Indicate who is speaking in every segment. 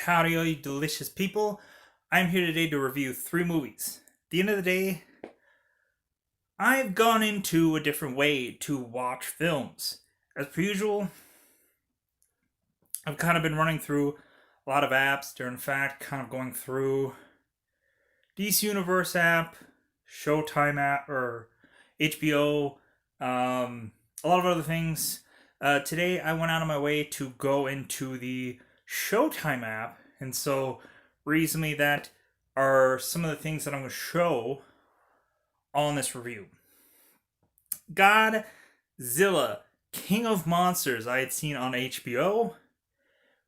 Speaker 1: Howdy, all you delicious people. I'm here today to review 3 movies. At the end of the day, I've gone into a different way to watch films. As per usual, I've kind of been running through a lot of apps. They're in fact kind of going through DC Universe app, Showtime app, or HBO, a lot of other things. Today, I went out of my way to go into the Showtime app, and so recently that are some of the things that I'm going to show on this review. Godzilla, King of Monsters, I had seen on HBO.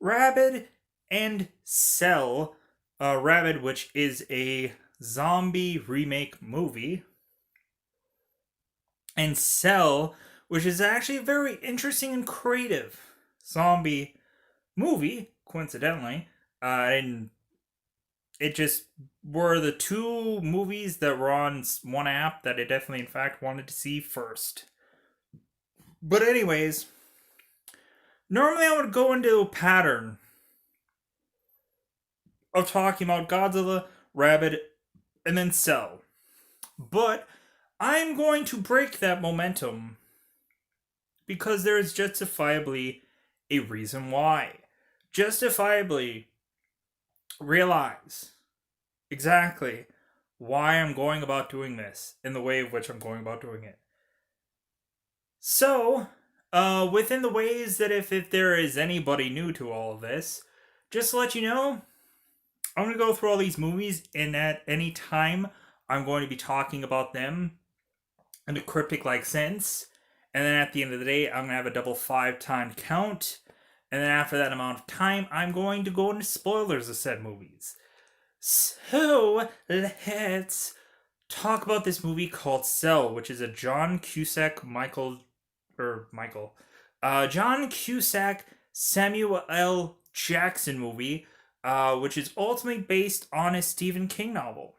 Speaker 1: Rabid and Cell. Rabid, which is a zombie remake movie. And Cell, which is actually a very interesting and creative zombie movie, coincidentally. And it just were the 2 movies that were on one app that I definitely, in fact, wanted to see first. But, anyways, normally I would go into a pattern of talking about Godzilla, Rabid, and then Cell. But I'm going to break that momentum because there is justifiably a reason why. Justifiably realize exactly why I'm going about doing this in the way of which I'm going about doing it. So, within the ways that if there is anybody new to all of this, just to let you know, I'm going to go through all these movies, and at any time, I'm going to be talking about them in a cryptic-like sense. And then at the end of the day, I'm going to have a double 5-time count. And then after that amount of time, I'm going to go into spoilers of said movies. So, let's talk about this movie called Cell, which is a John Cusack, John Cusack, Samuel L. Jackson movie, which is ultimately based on a Stephen King novel.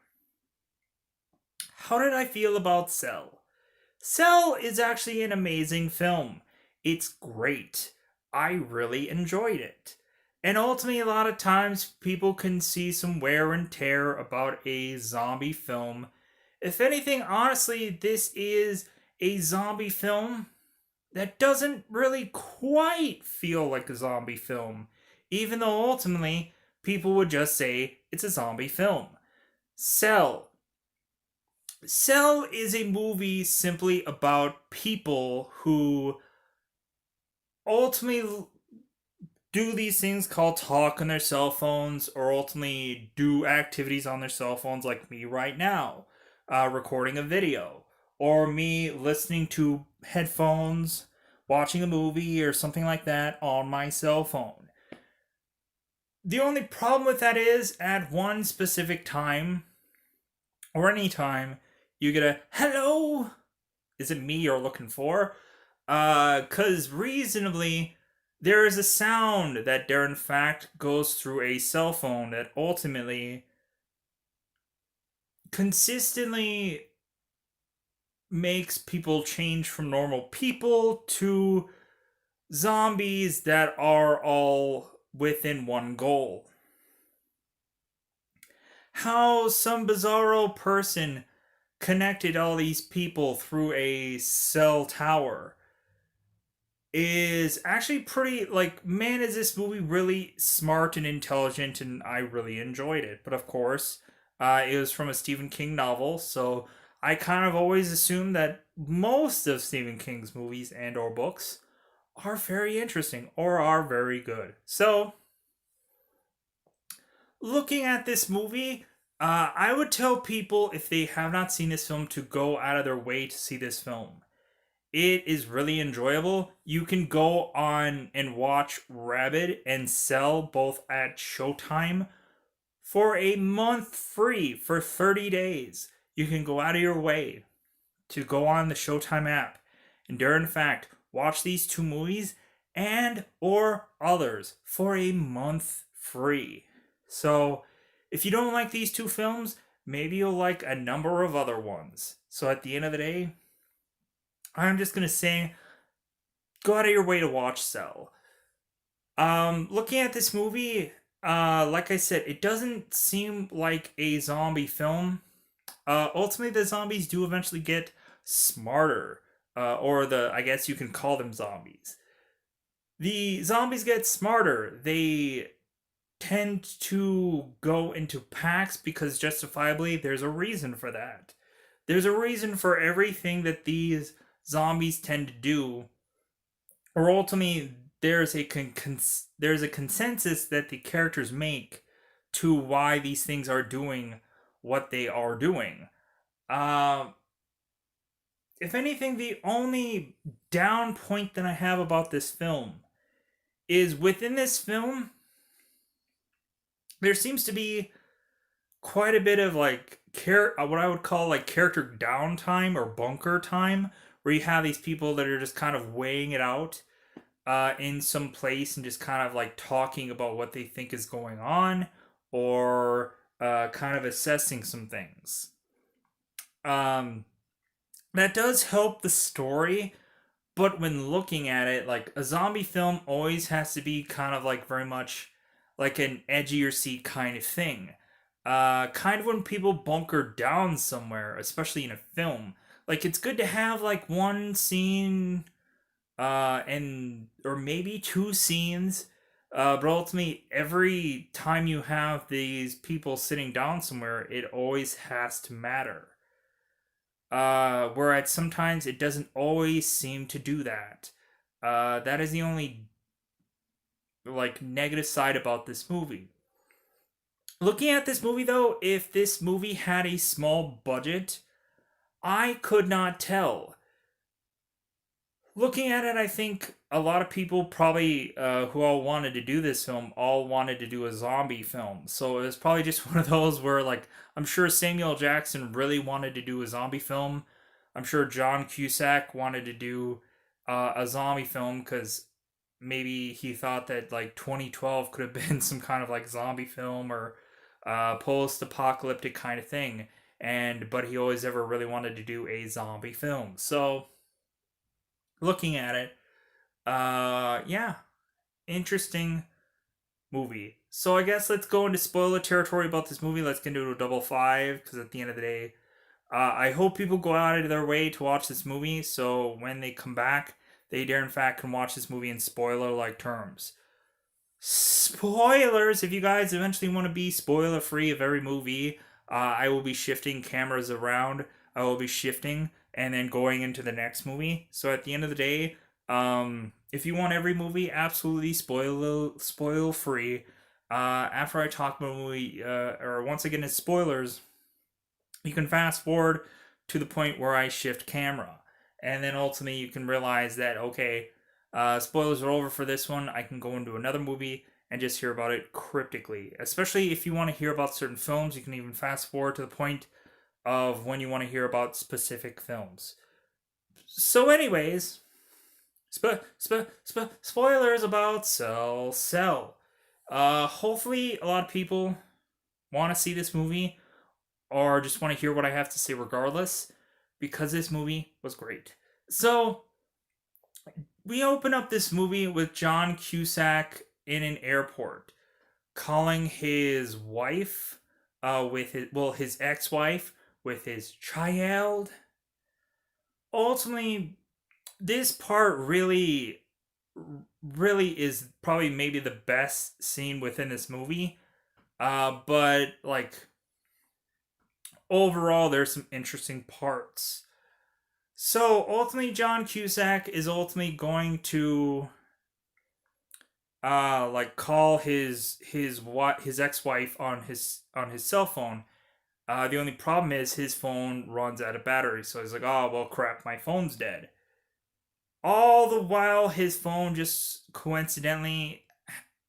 Speaker 1: How did I feel about Cell? Cell is actually an amazing film. It's great. I really enjoyed it. And ultimately, a lot of times, people can see some wear and tear about a zombie film. If anything, honestly, this is a zombie film that doesn't really quite feel like a zombie film, even though ultimately, people would just say it's a zombie film. Cell. Cell is a movie simply about people who ultimately do these things called talk on their cell phones, or ultimately do activities on their cell phones, like me right now, recording a video, or me listening to headphones, watching a movie, or something like that on my cell phone. The only problem with that is, at one specific time, or any time, you get a, hello? Is it me you're looking for? Because reasonably, there is a sound that there in fact goes through a cell phone that ultimately consistently makes people change from normal people to zombies that are all within one goal. How some bizarro person connected all these people through a cell tower is actually pretty, like, man, is this movie really smart and intelligent, and I really enjoyed it. But of course, it was from a Stephen King novel, so I kind of always assume that most of Stephen King's movies and or books are very interesting or are very good. So, looking at this movie, I would tell people, if they have not seen this film, to go out of their way to see this film. It is really enjoyable. You can go on and watch Rabid and Cell both at Showtime for a month free for 30 days. You can go out of your way to go on the Showtime app and there in fact watch these 2 movies and or others for a month free. So if you don't like these 2 films, maybe you'll like a number of other ones. So at the end of the day, I'm just going to say, go out of your way to watch Cell. Looking at this movie, Like I said, it doesn't seem like a zombie film. Ultimately, the zombies do eventually get smarter, or I guess you can call them zombies. The zombies get smarter. They tend to go into packs because justifiably there's a reason for that. There's a reason for everything that these zombies tend to do, or ultimately there's a consensus that the characters make to why these things are doing what they are doing. Um, if anything, the only down point that I have about this film is within this film, there seems to be quite a bit of like what I would call like character downtime or bunker time, where you have these people that are just kind of weighing it out in some place and just kind of like talking about what they think is going on, or kind of assessing some things. Um, that does help the story, but when looking at it, like a zombie film always has to be kind of like very much like an edgier seat kind of thing. Kind of when people bunker down somewhere, especially in a film. Like it's good to have like one scene, and or maybe two scenes. But ultimately, every time you have these people sitting down somewhere, it always has to matter. Whereas sometimes it doesn't always seem to do that. That is the only like negative side about this movie. Looking at this movie though, if this movie had a small budget, I could not tell. Looking at it, I think a lot of people probably who all wanted to do this film all wanted to do a zombie film. So it was probably just one of those where, like, I'm sure Samuel Jackson really wanted to do a zombie film. I'm sure John Cusack wanted to do a zombie film because maybe he thought that like 2012 could have been some kind of like zombie film or post-apocalyptic kind of thing. And but he always ever really wanted to do a zombie film. So looking at it, yeah, interesting movie. So I guess let's go into spoiler territory about this movie. Let's get into a double five because at the end of the day, I hope people go out of their way to watch this movie. So when they come back, they dare in fact can watch this movie in spoiler like terms. Spoilers! If you guys eventually want to be spoiler free of every movie, I will be shifting cameras around. I will be shifting and then going into the next movie. So at the end of the day, if you want every movie absolutely spoil free, after I talk about a movie, or once I get into spoilers, you can fast forward to the point where I shift camera, and then ultimately you can realize that okay, spoilers are over for this one. I can go into another movie and just hear about it cryptically. Especially if you want to hear about certain films, you can even fast forward to the point of when you want to hear about specific films. So, anyways, spoilers about Cell. Hopefully, a lot of people want to see this movie or just want to hear what I have to say regardless, because this movie was great. So, we open up this movie with John Cusack in an airport calling his wife, his ex-wife with his child. Ultimately, this part really is probably maybe the best scene within this movie. But like overall, there's some interesting parts. So ultimately, John Cusack is ultimately going to like call his ex-wife on his cell phone. The only problem is his phone runs out of battery, so he's like, oh well, crap, my phone's dead. All the while, his phone just coincidentally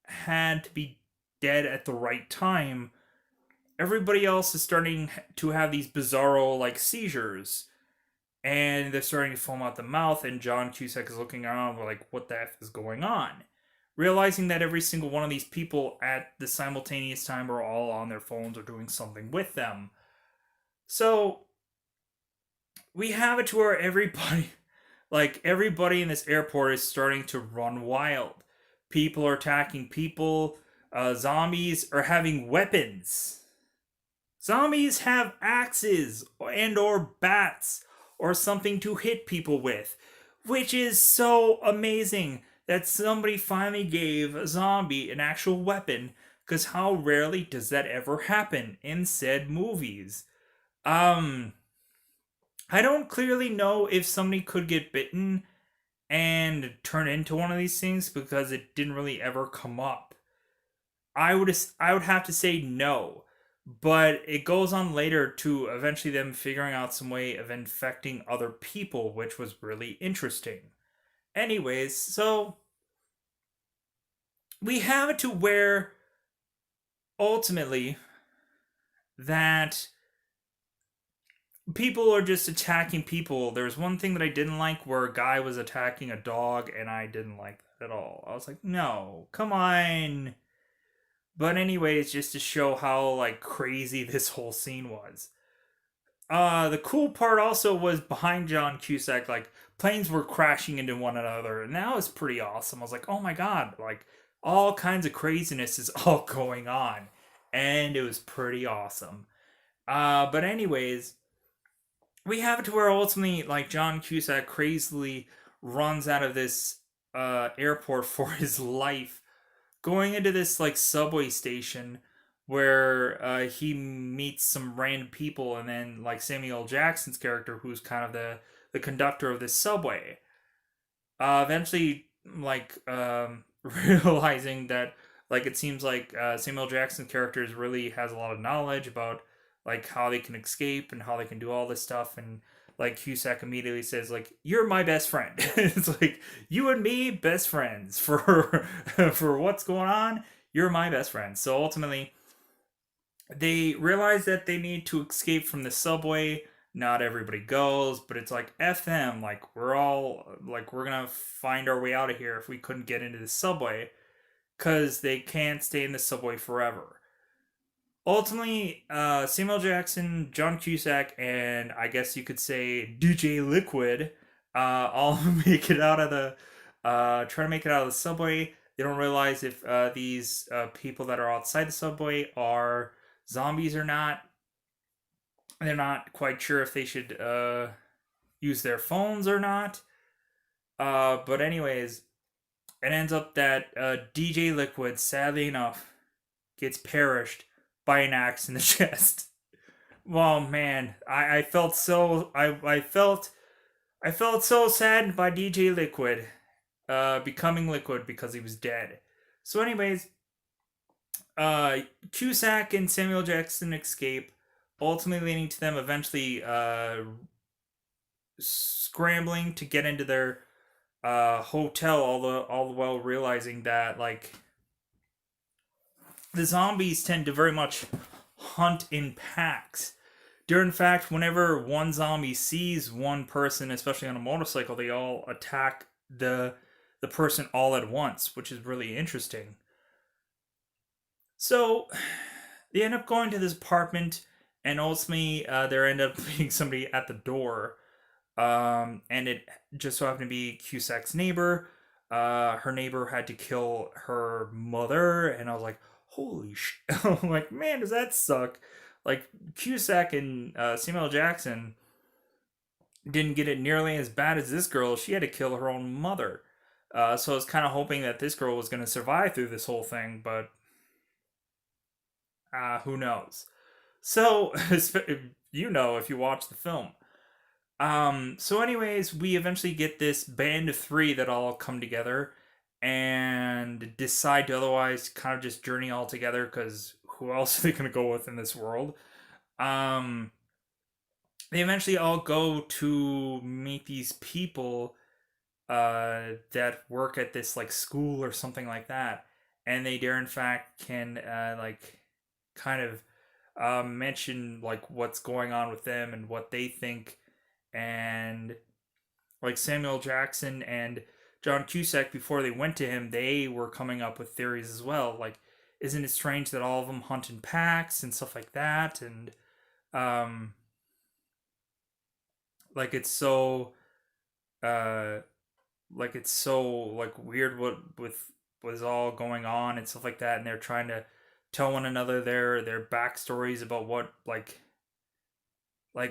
Speaker 1: had to be dead at the right time. Everybody else is starting to have these bizarro like seizures, and they're starting to foam out the mouth. And John Cusack is looking around like, "What the f is going on?" Realizing that every single one of these people at the simultaneous time are all on their phones or doing something with them. So we have it to where everybody in this airport is starting to run wild. People are attacking people. Zombies are having weapons. Zombies have axes and or bats or something to hit people with, which is so amazing that somebody finally gave a zombie an actual weapon, because how rarely does that ever happen in said movies? Um I don't clearly know if somebody could get bitten and turn into one of these things because it didn't really ever come up. I would have to say no, but it goes on later to eventually them figuring out some way of infecting other people, which was really interesting. Anyways, so we have it to where ultimately that people are just attacking people. There's one thing that I didn't like where a guy was attacking a dog, and I didn't like that at all. I was like, no, come on. But anyways, just to show how like crazy this whole scene was. The cool part also was behind John Cusack, like planes were crashing into one another, and that was pretty awesome. I was like, oh my god, like all kinds of craziness is all going on, and it was pretty awesome. But anyways, we have it to where ultimately, like John Cusack crazily runs out of this airport for his life, going into this like subway station where he meets some random people, and then like Samuel Jackson's character, who's kind of the conductor of this subway, eventually like realizing that like it seems like Samuel Jackson's character really has a lot of knowledge about like how they can escape and how they can do all this stuff, and like Cusack immediately says like, you're my best friend. It's like, you and me best friends for for what's going on. You're my best friend. So ultimately they realize that they need to escape from the subway. Not everybody goes, but it's like, F them. Like, we're all, like, we're gonna find our way out of here if we couldn't get into the subway, because they can't stay in the subway forever. Ultimately, Samuel Jackson, John Cusack, and I guess you could say DJ Liquid all make it out of the, try to make it out of the subway. They don't realize if these people that are outside the subway are zombies or not. They're not quite sure if they should use their phones or not. But anyways, it ends up that DJ Liquid, sadly enough, gets perished by an axe in the chest. Well, man, I felt so I felt so saddened by DJ Liquid becoming Liquid because he was dead. So, anyways, Cusack and Samuel Jackson escape, ultimately leading to them eventually scrambling to get into their hotel, all the while realizing that like the zombies tend to very much hunt in packs. In fact, whenever one zombie sees one person, especially on a motorcycle, they all attack the person all at once, which is really interesting. So they end up going to this apartment, and ultimately there end up being somebody at the door, and it just so happened to be Cusack's neighbor. Her neighbor had to kill her mother, and I was like, holy sh! I'm like, man, does that suck? Like Cusack and Samuel Jackson didn't get it nearly as bad as this girl. She had to kill her own mother. So I was kind of hoping that this girl was going to survive through this whole thing, but who knows? So, you know, if you watch the film. So anyways, we eventually get this band of three that all come together and decide to otherwise kind of just journey all together, because who else are they going to go with in this world? Um, they eventually all go to meet these people that work at this like school or something like that, and they dare in fact can like kind of mention like what's going on with them and what they think, and like Samuel Jackson and John Cusack, before they went to him, they were coming up with theories as well. Like, isn't it strange that all of them hunt in packs and stuff like that? And um, like it's so uh, like it's so like weird what with was all going on and stuff like that, and they're trying to tell one another their backstories about what like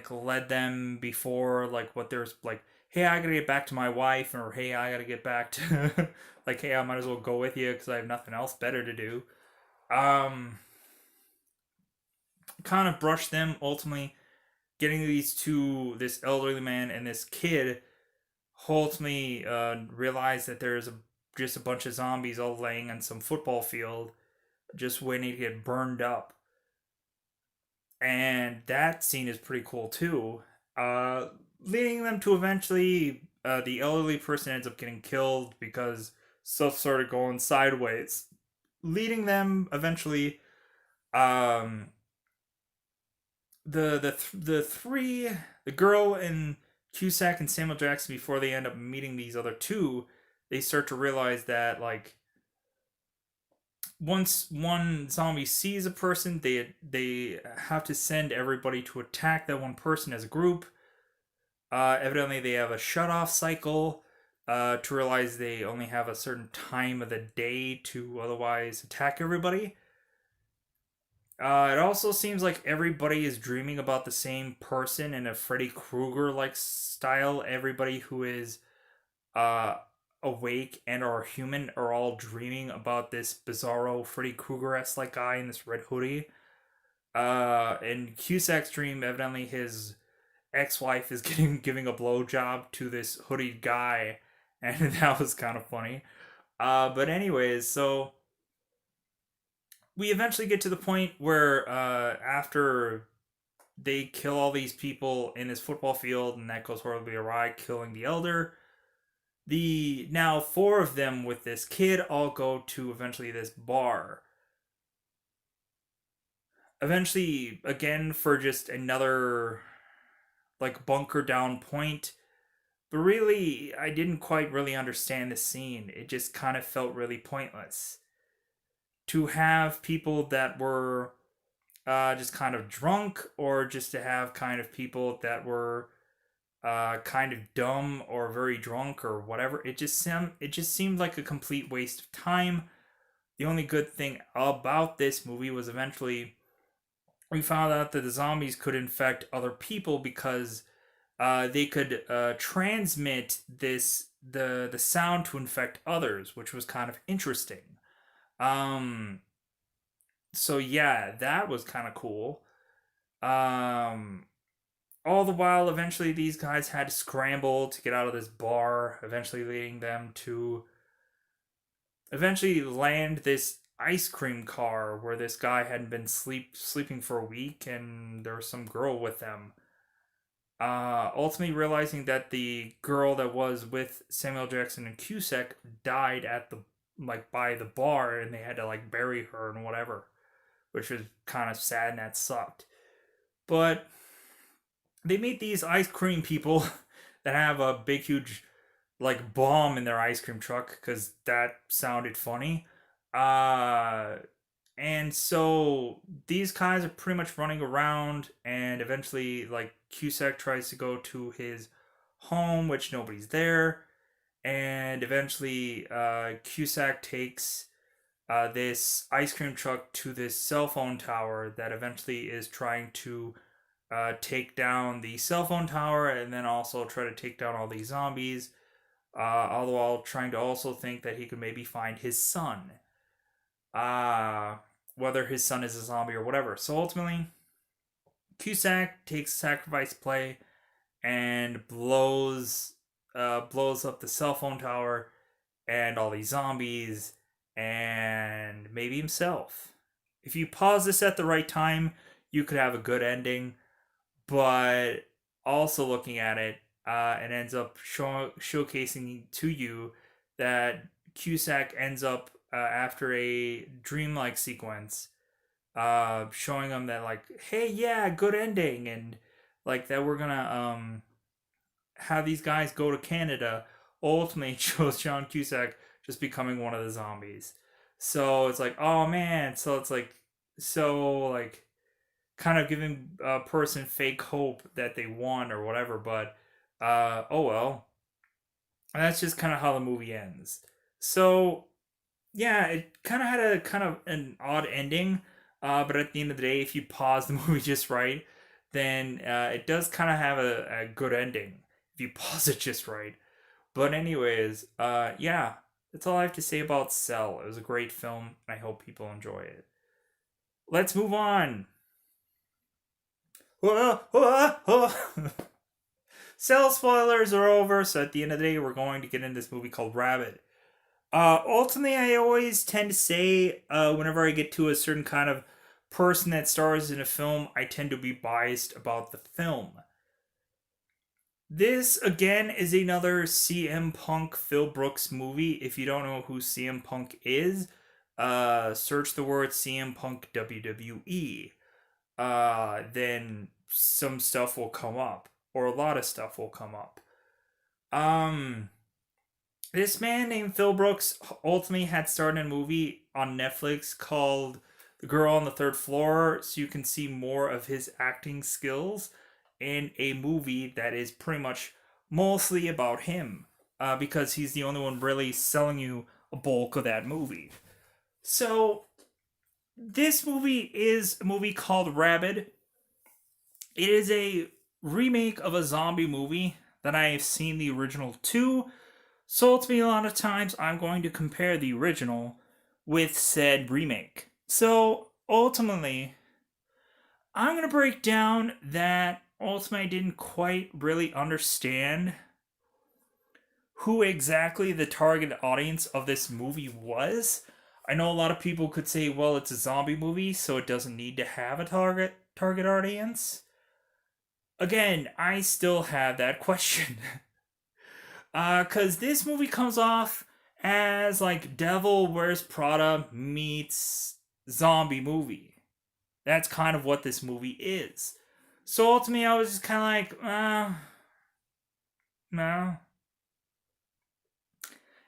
Speaker 1: led them before, like what there's like, hey, I gotta get back to my wife, or hey, I gotta get back to like, hey, I might as well go with you because I have nothing else better to do. Um, kind of brushed them ultimately getting these two, this elderly man and this kid, ultimately realize that there's just a bunch of zombies all laying on some football field, just waiting to get burned up. And that scene is pretty cool too. Leading them to eventually, the elderly person ends up getting killed because stuff started going sideways. Leading them eventually, um, the three, the girl and Cusack and Samuel Jackson, before they end up meeting these other two, they start to realize that like once one zombie sees a person, they have to send everybody to attack that one person as a group. Evidently, they have a shut off cycle to realize they only have a certain time of the day to otherwise attack everybody. It also seems like everybody is dreaming about the same person in a Freddy Krueger like style. Everybody who is uh, awake and or human are all dreaming about this bizarro Freddy Krueger esque like guy in this red hoodie. In Cusack's dream, evidently his ex-wife is giving a blowjob to this hoodied guy, and that was kind of funny. But anyways, so we eventually get to the point where after they kill all these people in this football field, and that goes horribly awry, killing the elder. The now four of them with this kid all go to eventually this bar. Eventually, again for just another like bunker down point. But really, I didn't quite really understand the scene. It just kind of felt really pointless. To have people that were just kind of drunk, or just to have kind of people that were kind of dumb or very drunk or whatever. It just seemed like a complete waste of time. The only good thing about this movie was eventually we found out that the zombies could infect other people because they could transmit the sound to infect others, which was kind of interesting. Um, so yeah, that was kind of cool. Um, all the while, eventually these guys had to scramble to get out of this bar, eventually leading them to eventually land this ice cream car where this guy hadn't been sleeping for a week, and there was some girl with them. Ultimately realizing that the girl that was with Samuel Jackson and Cusack died at the like by the bar, and they had to like bury her and whatever, which was kind of sad and that sucked. But they meet these ice cream people that have a big huge like bomb in their ice cream truck because that sounded funny. Uh and so these guys are pretty much running around, and eventually like Cusack tries to go to his home, which nobody's there. And eventually Cusack takes this ice cream truck to this cell phone tower that eventually is trying to take down the cell phone tower, and then also try to take down all these zombies, all the while trying to also think that he could maybe find his son. Uh, Whether his son is a zombie or whatever. So ultimately, Cusack takes sacrifice play and blows up the cell phone tower and all these zombies and maybe himself. If you pause this at the right time, you could have a good ending. But also looking at it, it ends up showcasing to you that Cusack ends up after a dreamlike sequence, showing them that like, hey, yeah, good ending, and like that we're gonna have these guys go to Canada. Ultimately, shows John Cusack just becoming one of the zombies. So it's like, oh man. So it's like, so like kind of giving a person fake hope that they won or whatever. But oh well, that's just kind of how the movie ends. So yeah, it kind of had a kind of an odd ending. But at the end of the day, if you pause the movie just right, then it does kind of have a good ending if you pause it just right. But anyways, yeah, that's all I have to say about Cell. It was a great film, and I hope people enjoy it. Let's move on. Cell spoilers are over, so at the end of the day, we're going to get into this movie called Rabid. Ultimately, I always tend to say, whenever I get to a certain kind of person that stars in a film, I tend to be biased about the film. This again is another CM Punk Phil Brooks movie. If you don't know who CM Punk is, search the word CM Punk WWE. Then some stuff will come up, or a lot of stuff will come up. Um, this man named Phil Brooks ultimately had started a movie on Netflix called The Girl on the Third Floor, so you can see more of his acting skills in a movie that is pretty much mostly about him, because he's the only one really selling you a bulk of that movie. So, this movie is a movie called Rabid. It is a remake of a zombie movie that I have seen the original to. So to me, a lot of times I'm going to compare the original with said remake. So ultimately, I'm going to break down that ultimately I didn't quite really understand who exactly the target audience of this movie was. I know a lot of people could say, well, it's a zombie movie, so it doesn't need to have a target audience. Again, I still have that question. Cause this movie comes off as like Devil Wears Prada meets zombie movie. That's kind of what this movie is. So ultimately, I was just kind of like, no.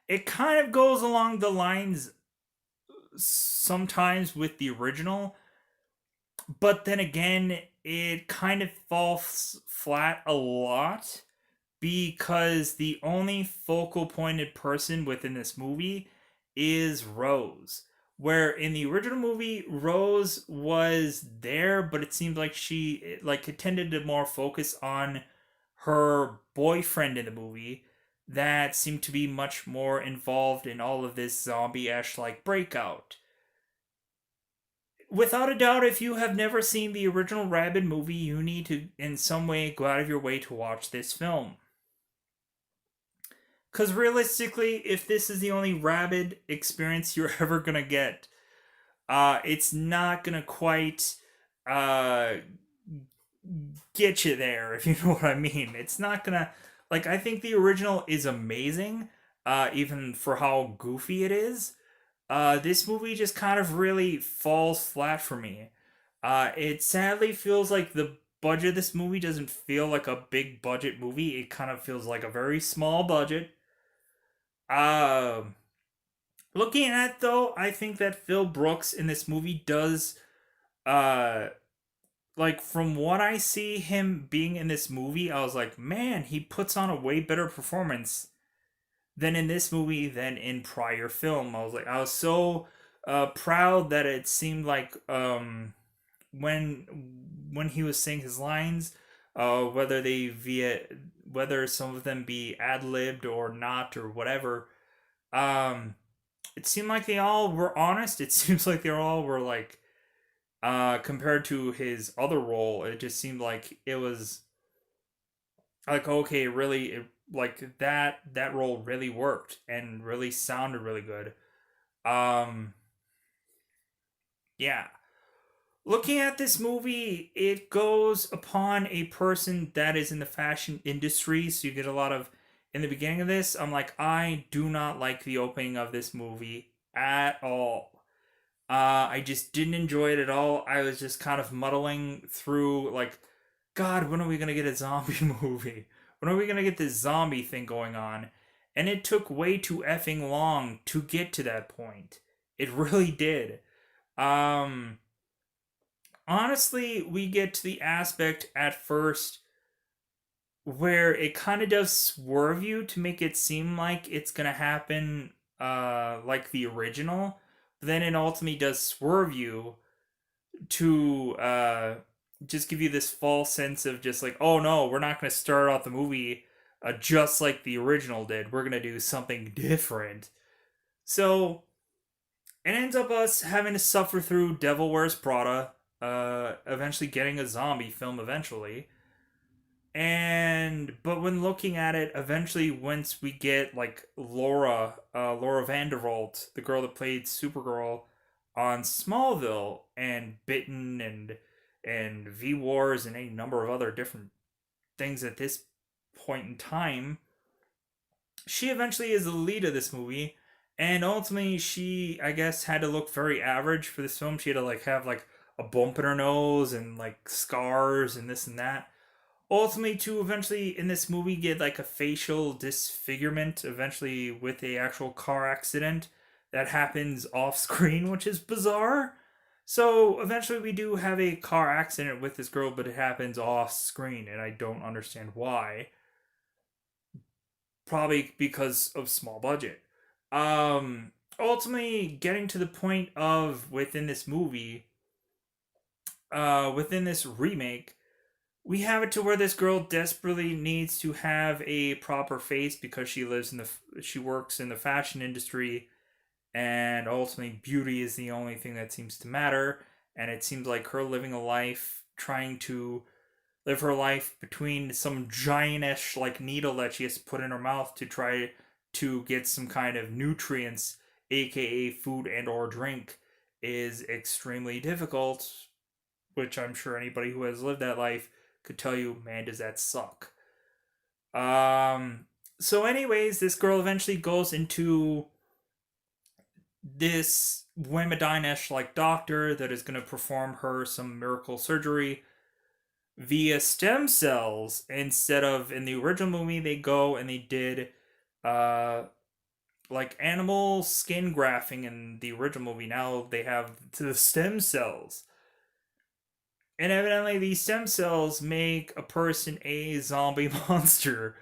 Speaker 1: It kind of goes along the lines sometimes with the original, but then again, it kind of falls flat a lot because the only focal pointed person within this movie is Rose. Where in the original movie, Rose was there, but it seemed like she like it tended to more focus on her boyfriend in the movie that seemed to be much more involved in all of this zombie-ash like breakout. Without a doubt, if you have never seen the original Rabid movie, you need to in some way go out of your way to watch this film. Because realistically, if this is the only Rabid experience you're ever gonna get, it's not gonna quite uh, get you there, if you know what I mean. It's not gonna like I think the original is amazing, even for how goofy it is. This movie just kind of really falls flat for me. It sadly feels like the budget of this movie doesn't feel like a big budget movie. It kind of feels like a very small budget. Um, Looking at it, though, I think that Phil Brooks in this movie does uh like from what I see him being in this movie, I was like, man, he puts on a way better performance than in this movie than in prior film. I was so proud that it seemed like when he was saying his lines, whether they via whether some of them be ad libbed or not or whatever, um, it seemed like they all were honest. It seems like they all were like compared to his other role, it just seemed like it was like okay, really, like that role really worked and really sounded really good. Um, yeah. Looking at this movie, it goes upon a person that is in the fashion industry, so you get a lot of in the beginning of this. I'm like, I do not like the opening of this movie at all. I just didn't enjoy it at all. I was just kind of muddling through, like, God, when are we gonna get a zombie movie? When are we gonna get this zombie thing going on? And it took way too effing long to get to that point. It really did. Um, Honestly, we get to the aspect at first where it kind of does swerve you to make it seem like it's gonna happen like the original. But then it ultimately does swerve you to just give you this false sense of just like, oh no, we're not going to start out the movie just like the original did. We're going to do something different. So it ends up us having to suffer through Devil Wears Prada, eventually getting a zombie film eventually. And but when looking at it, eventually once we get like Laura Vanderwalt, the girl that played Supergirl on Smallville, and Bitten, and V Wars, and a number of other different things at this point in time, she eventually is the lead of this movie. And ultimately she, I guess, had to look very average for this film. She had to like have like a bump in her nose and like scars and this and that, ultimately to eventually in this movie get like a facial disfigurement eventually with a actual car accident that happens off screen, which is bizarre. So eventually we do have a car accident with this girl, but it happens off screen and I don't understand why. Probably because of small budget. Ultimately getting to the point of within this movie, within this remake, we have it to where this girl desperately needs to have a proper face because she works in the fashion industry, and ultimately beauty is the only thing that seems to matter. And it seems like her living a life, trying to live her life between some giantish like needle that she has to put in her mouth to try to get some kind of nutrients, aka food and or drink, is extremely difficult, which I'm sure anybody who has lived that life could tell you, man, does that suck. So anyways, this girl eventually goes into this Wemadinesh like doctor that is going to perform her some miracle surgery via stem cells instead of in the original movie they go and they did uh like animal skin grafting in the original movie. Now they have the stem cells, and evidently these stem cells make a person a zombie monster.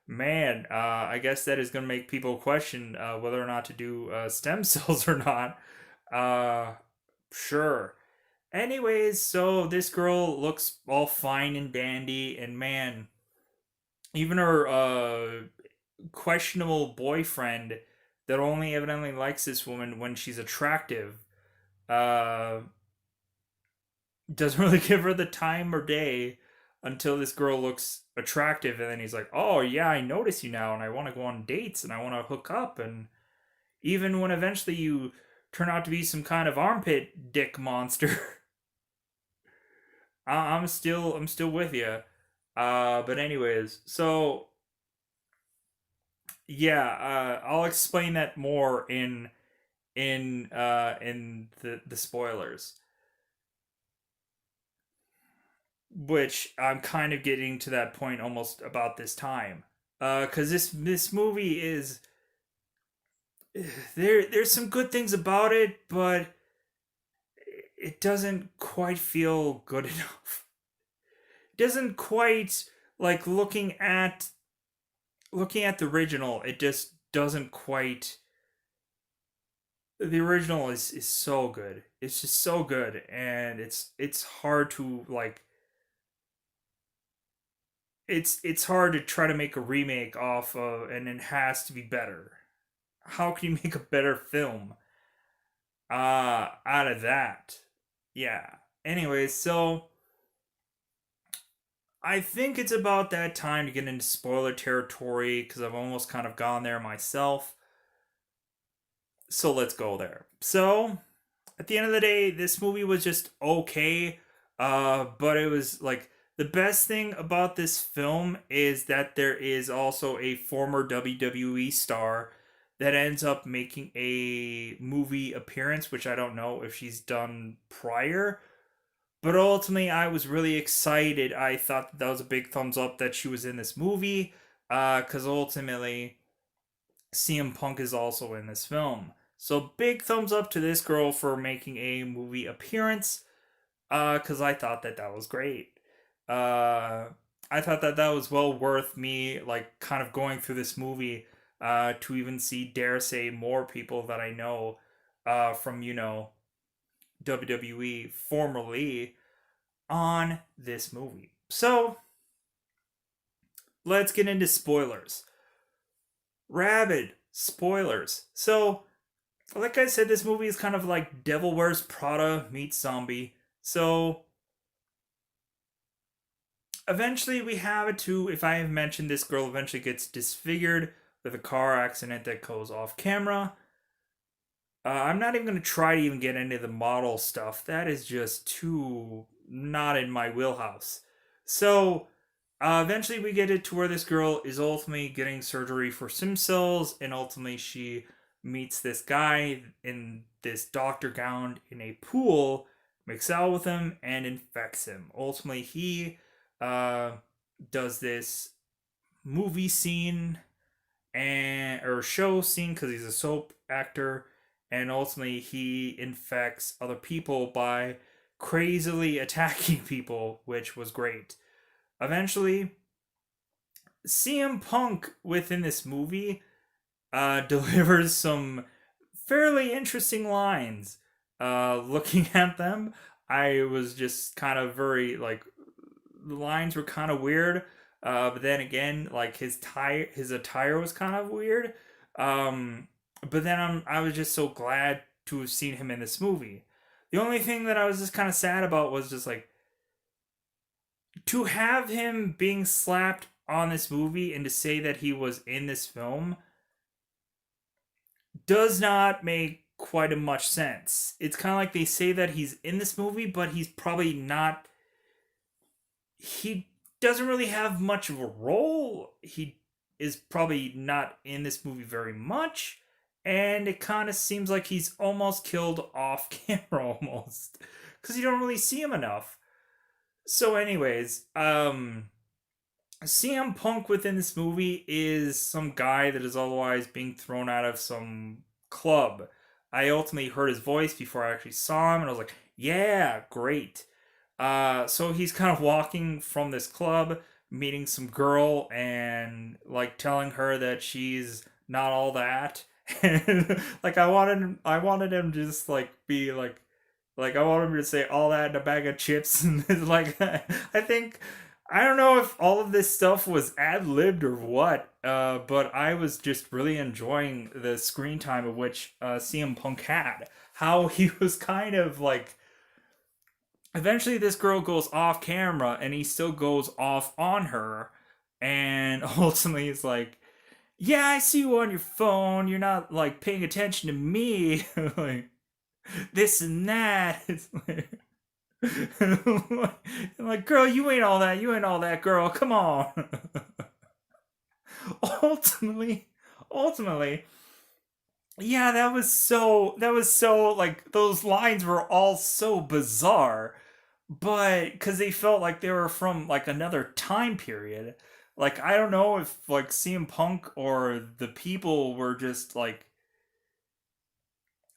Speaker 1: Man, I guess that is going to make people question whether or not to do stem cells or not. Uh, sure. Anyways, so this girl looks all fine and dandy, and man, even her questionable boyfriend that only evidently likes this woman when she's attractive uh, doesn't really give her the time or day until this girl looks attractive, and then he's like, oh yeah, I notice you now and I want to go on dates and I want to hook up. And even when eventually you turn out to be some kind of armpit dick monster, I'm still with you. But anyways, so yeah, I'll explain that more in the spoilers, which I'm kind of getting to that point almost about this time. Cuz this movie is there's some good things about it, but it doesn't quite feel good enough. It doesn't quite like looking at the original, it just doesn't quite. The original is so good. It's just so good, and it's hard to like. It's hard to try to make a remake off of, and it has to be better. How can you make a better film out of that? Yeah. Anyways, so I think it's about that time to get into spoiler territory because I've almost kind of gone there myself. So let's go there. So at the end of the day, this movie was just okay. But it was like the best thing about this film is that there is also a former WWE star that ends up making a movie appearance, which I don't know if she's done prior. But ultimately, I was really excited. I thought that was a big thumbs up that she was in this movie. Because ultimately, CM Punk is also in this film. So big thumbs up to this girl for making a movie appearance. Because I thought that that was great. Uh, I thought that that was well worth me like kind of going through this movie. to even see, dare say, more people that I know from, WWE formerly on this movie. So let's get into spoilers. Rabid spoilers. So, like I said, this movie is kind of like Devil Wears Prada meets zombie. So eventually we have it too. If I have mentioned, this girl eventually gets disfigured with a car accident that goes off camera. I'm not even going to try to even get into the model stuff. That is just too not in my wheelhouse. So eventually we get it to where this girl is ultimately getting surgery for stem cells, and ultimately she meets this guy in this doctor gown in a pool, makes out with him, and infects him. Ultimately, he uh, does this movie scene and or show scene because he's a soap actor, and ultimately he infects other people by crazily attacking people, which was great. Eventually, CM Punk within this movie delivers some fairly interesting lines. Looking at them, I was just kind of very like, the lines were kind of weird. But then again, like his attire was kind of weird. Um, but then I was just so glad to have seen him in this movie. The only thing that I was just kind of sad about was just like, to have him being slapped on this movie and to say that he was in this film does not make quite as much sense. It's kind of like they say that he's in this movie, but he's probably not. He doesn't really have much of a role. He is probably not in this movie very much, and it kind of seems like he's almost killed off camera almost because you don't really see him enough. So, anyways, CM Punk within this movie is some guy that is otherwise being thrown out of some club. I ultimately heard his voice before I actually saw him, and I was like, yeah, great. So he's kind of walking from this club, meeting some girl, and like telling her that she's not all that. And like I wanted him to just like be like I wanted him to say all that in a bag of chips, and like I think I don't know if all of this stuff was ad libbed or what, but I was just really enjoying the screen time of which CM Punk had. How he was kind of like, eventually this girl goes off camera and he still goes off on her, and ultimately he's like, yeah, I see you on your phone, you're not like paying attention to me. Like this and that. It's like, like, girl, you ain't all that, girl, come on. ultimately, yeah, that was so like, those lines were all so bizarre, but because they felt like they were from like another time period. Like I don't know if like CM Punk or the people were just like,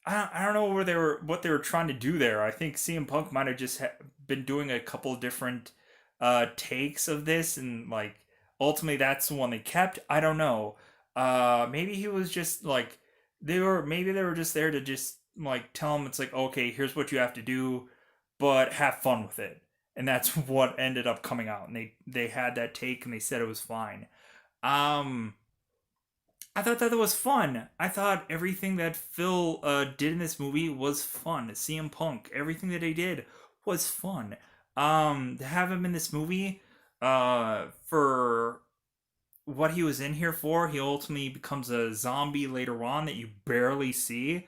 Speaker 1: I don't know where they were, what they were trying to do there. I think CM Punk might have just been doing a couple different takes of this, and like ultimately that's the one they kept. I don't know. Maybe he was just like, they were just there to just like tell him, it's like, okay, here's what you have to do, but have fun with it. And that's what ended up coming out. And they had that take and they said it was fine. Um I thought that was fun. I thought everything that Phil did in this movie was fun. CM Punk, everything that he did was fun. To have him in this movie, for what he was in here for, he ultimately becomes a zombie later on that you barely see.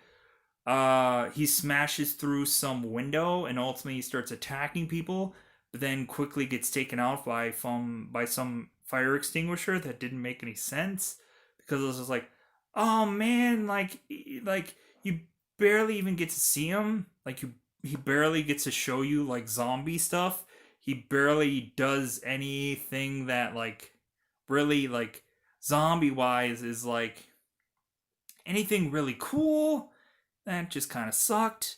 Speaker 1: He smashes through some window and ultimately starts attacking people, but then quickly gets taken out by some fire extinguisher that didn't make any sense, because it was just like, oh man, like you barely even get to see him. Like he barely gets to show you like zombie stuff. He barely does anything that like really like zombie wise is like anything really cool. That just kind of sucked.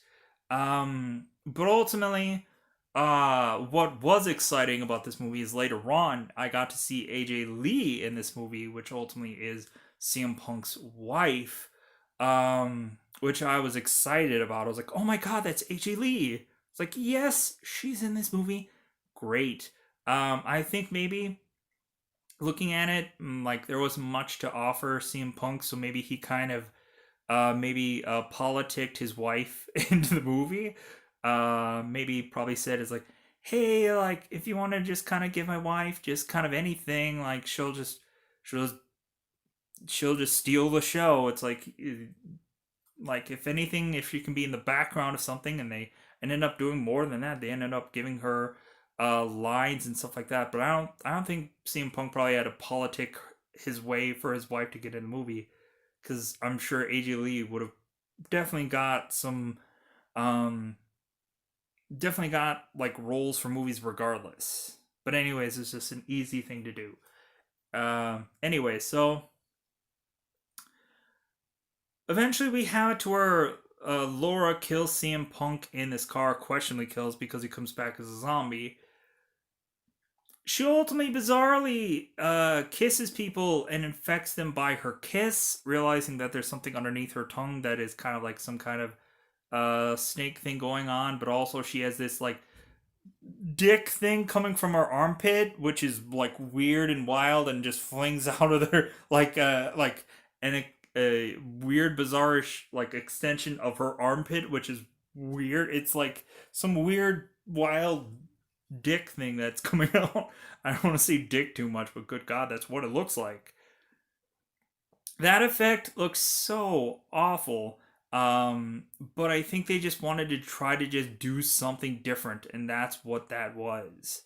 Speaker 1: But ultimately, what was exciting about this movie is later on, I got to see AJ Lee in this movie, which ultimately is CM Punk's wife, which I was excited about. I was like, oh my god, that's AJ Lee. It's like, yes, she's in this movie. Great. I think maybe looking at it, like there wasn't much to offer CM Punk, so maybe he kind of maybe politicked his wife into the movie. Maybe probably said it's like, hey, like if you want to just kind of give my wife just kind of anything, like she'll just she'll just steal the show. It's like if anything, if she can be in the background of something, and they ended up doing more than that, they ended up giving her lines and stuff like that. But I don't think CM Punk probably had to politic his way for his wife to get in the movie, because I'm sure AJ Lee would have definitely got some um definitely got like roles for movies regardless. But anyways, it's just an easy thing to do. Anyway, so eventually we have it to where Laura kills CM Punk in this car, questionably kills because he comes back as a zombie. She ultimately, bizarrely, kisses people and infects them by her kiss, realizing that there's something underneath her tongue that is kind of like some kind of snake thing going on, but also she has this like dick thing coming from her armpit, which is like weird and wild, and just flings out of there like a weird, bizarre-ish like extension of her armpit, which is weird. It's like some weird, wild dick thing that's coming out. I don't want to say dick too much, but good God, that's what it looks like. That effect looks so awful. But I think they just wanted to try to just do something different, and that's what that was.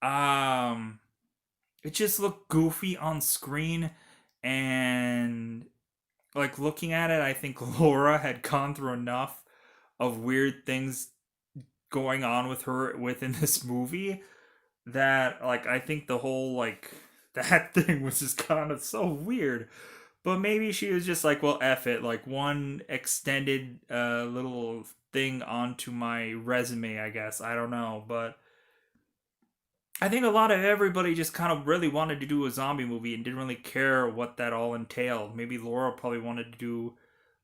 Speaker 1: Um, it just looked goofy on screen, and like looking at it, I think Laura had gone through enough of weird things going on with her within this movie that like I think the whole like that thing was just kind of so weird. But maybe she was just like, well, F it, like one extended little thing onto my resume, I guess. I don't know, but I think a lot of everybody just kind of really wanted to do a zombie movie and didn't really care what that all entailed. Maybe Laura probably wanted to do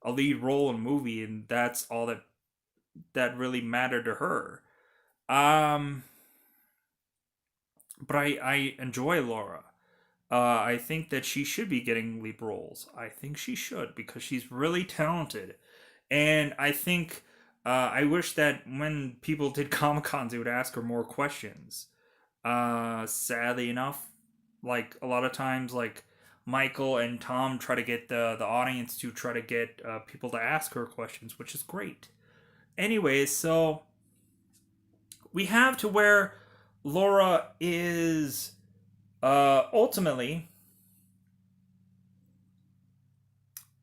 Speaker 1: a lead role in a movie, and that's all that really mattered to her. Um, but I enjoy Laura. I think that she should be getting lead roles. I think she should because she's really talented, and I think I wish that when people did Comic Cons, they would ask her more questions. Sadly enough, like a lot of times, like Michael and Tom try to get the audience to try to get people to ask her questions, which is great. Anyways, so we have to where Laura is ultimately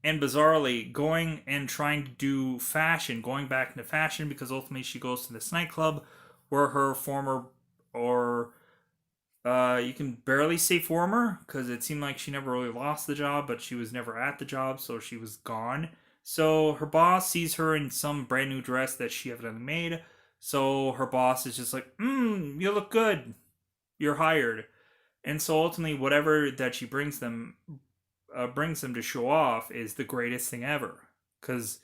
Speaker 1: and bizarrely going and trying to do fashion, going back into fashion because ultimately she goes to this nightclub where her former or you can barely say former because it seemed like she never really lost the job, but she was never at the job, so she was gone. So her boss sees her in some brand new dress that she evidently made. So her boss is just like, you look good. You're hired. And so ultimately, whatever that she brings them to show off is the greatest thing ever. Because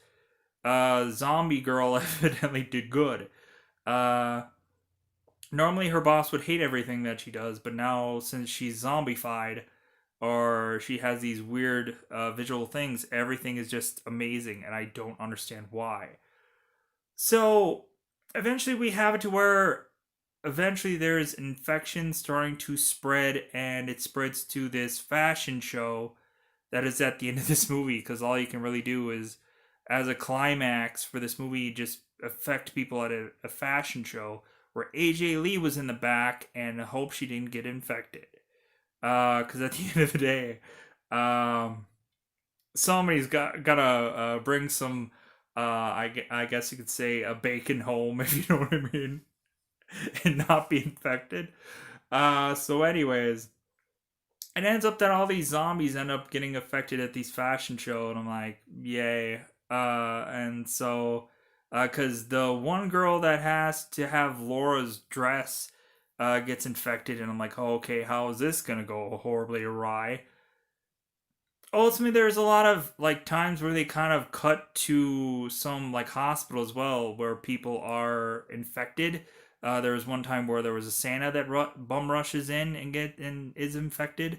Speaker 1: Zombie Girl evidently did good. Uh, Normally her boss would hate everything that she does, but now since she's zombified or she has these weird visual things, everything is just amazing, and I don't understand why. So eventually we have it to where eventually there's infection starting to spread, and it spreads to this fashion show that is at the end of this movie, because all you can really do is as a climax for this movie just affect people at a fashion show where AJ Lee was in the back and hope she didn't get infected. Because at the end of the day, um, somebody's gotta bring some. I guess you could say a bacon home if you know what I mean, and not be infected. So anyways, it ends up that all these zombies end up getting affected at these fashion show, and I'm like, yay. And so, because the one girl that has to have Laura's dress gets infected, and I'm like, oh, okay, how is this gonna go horribly awry? ultimately there's a lot of like times where they kind of cut to some like hospital as well where people are infected. There was one time where there was a Santa that bum rushes in and is infected.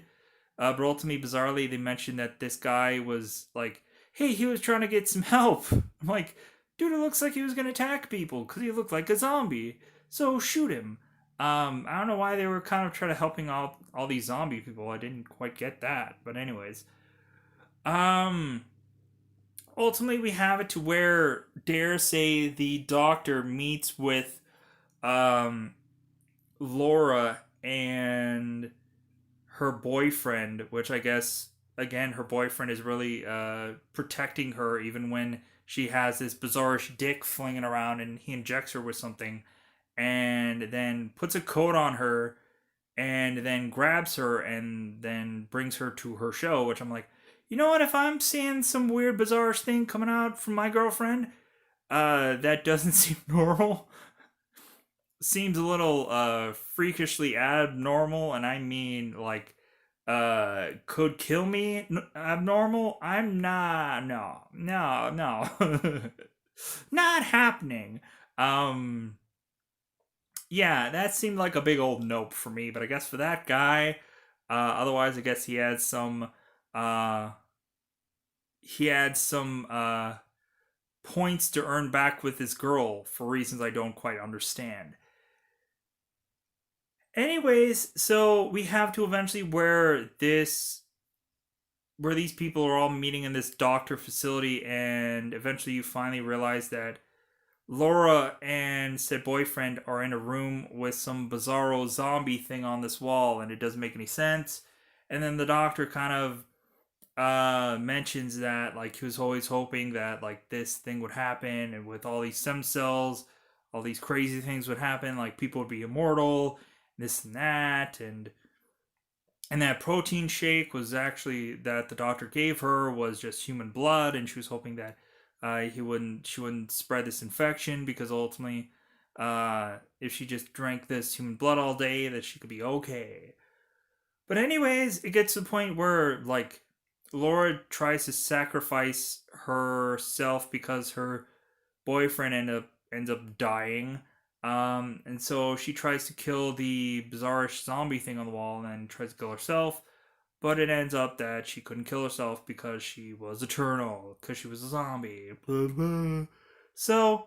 Speaker 1: But ultimately, bizarrely, they mentioned that this guy was like, "Hey, he was trying to get some help." I'm like, "Dude, it looks like he was gonna attack people because he looked like a zombie. So shoot him." I don't know why they were kind of trying to helping all these zombie people. I didn't quite get that, but anyways, um, ultimately we have it to where dare say the doctor meets with um Laura and her boyfriend, which I guess again her boyfriend is really protecting her even when she has this bizarrish dick flinging around and he injects her with something and then puts a coat on her and then grabs her and then brings her to her show, which I'm like, you know what, if I'm seeing some weird bizarrish thing coming out from my girlfriend that doesn't seem normal, seems a little freakishly abnormal, and I mean like could kill me abnormal, I'm not, no not happening. um yeah, that seemed like a big old nope for me, but I guess for that guy, otherwise I guess uh he had some points to earn back with his girl for reasons I don't quite understand. Anyways, so we have to eventually where these people are all meeting in this doctor facility, and eventually you finally realize that Laura and said boyfriend are in a room with some bizarro zombie thing on this wall, and it doesn't make any sense. And then the doctor kind of mentions that like he was always hoping that like this thing would happen, and with all these stem cells, all these crazy things would happen, like people would be immortal, this and that, and that protein shake was actually that the doctor gave her was just human blood, and she was hoping that she wouldn't spread this infection because ultimately, if she just drank this human blood all day, that she could be okay. But anyways, it gets to the point where like Laura tries to sacrifice herself because her boyfriend ends up dying. And so she tries to kill the bizarrish zombie thing on the wall and then tries to kill herself. But it ends up that she couldn't kill herself because she was eternal, because she was a zombie. Blah, blah. So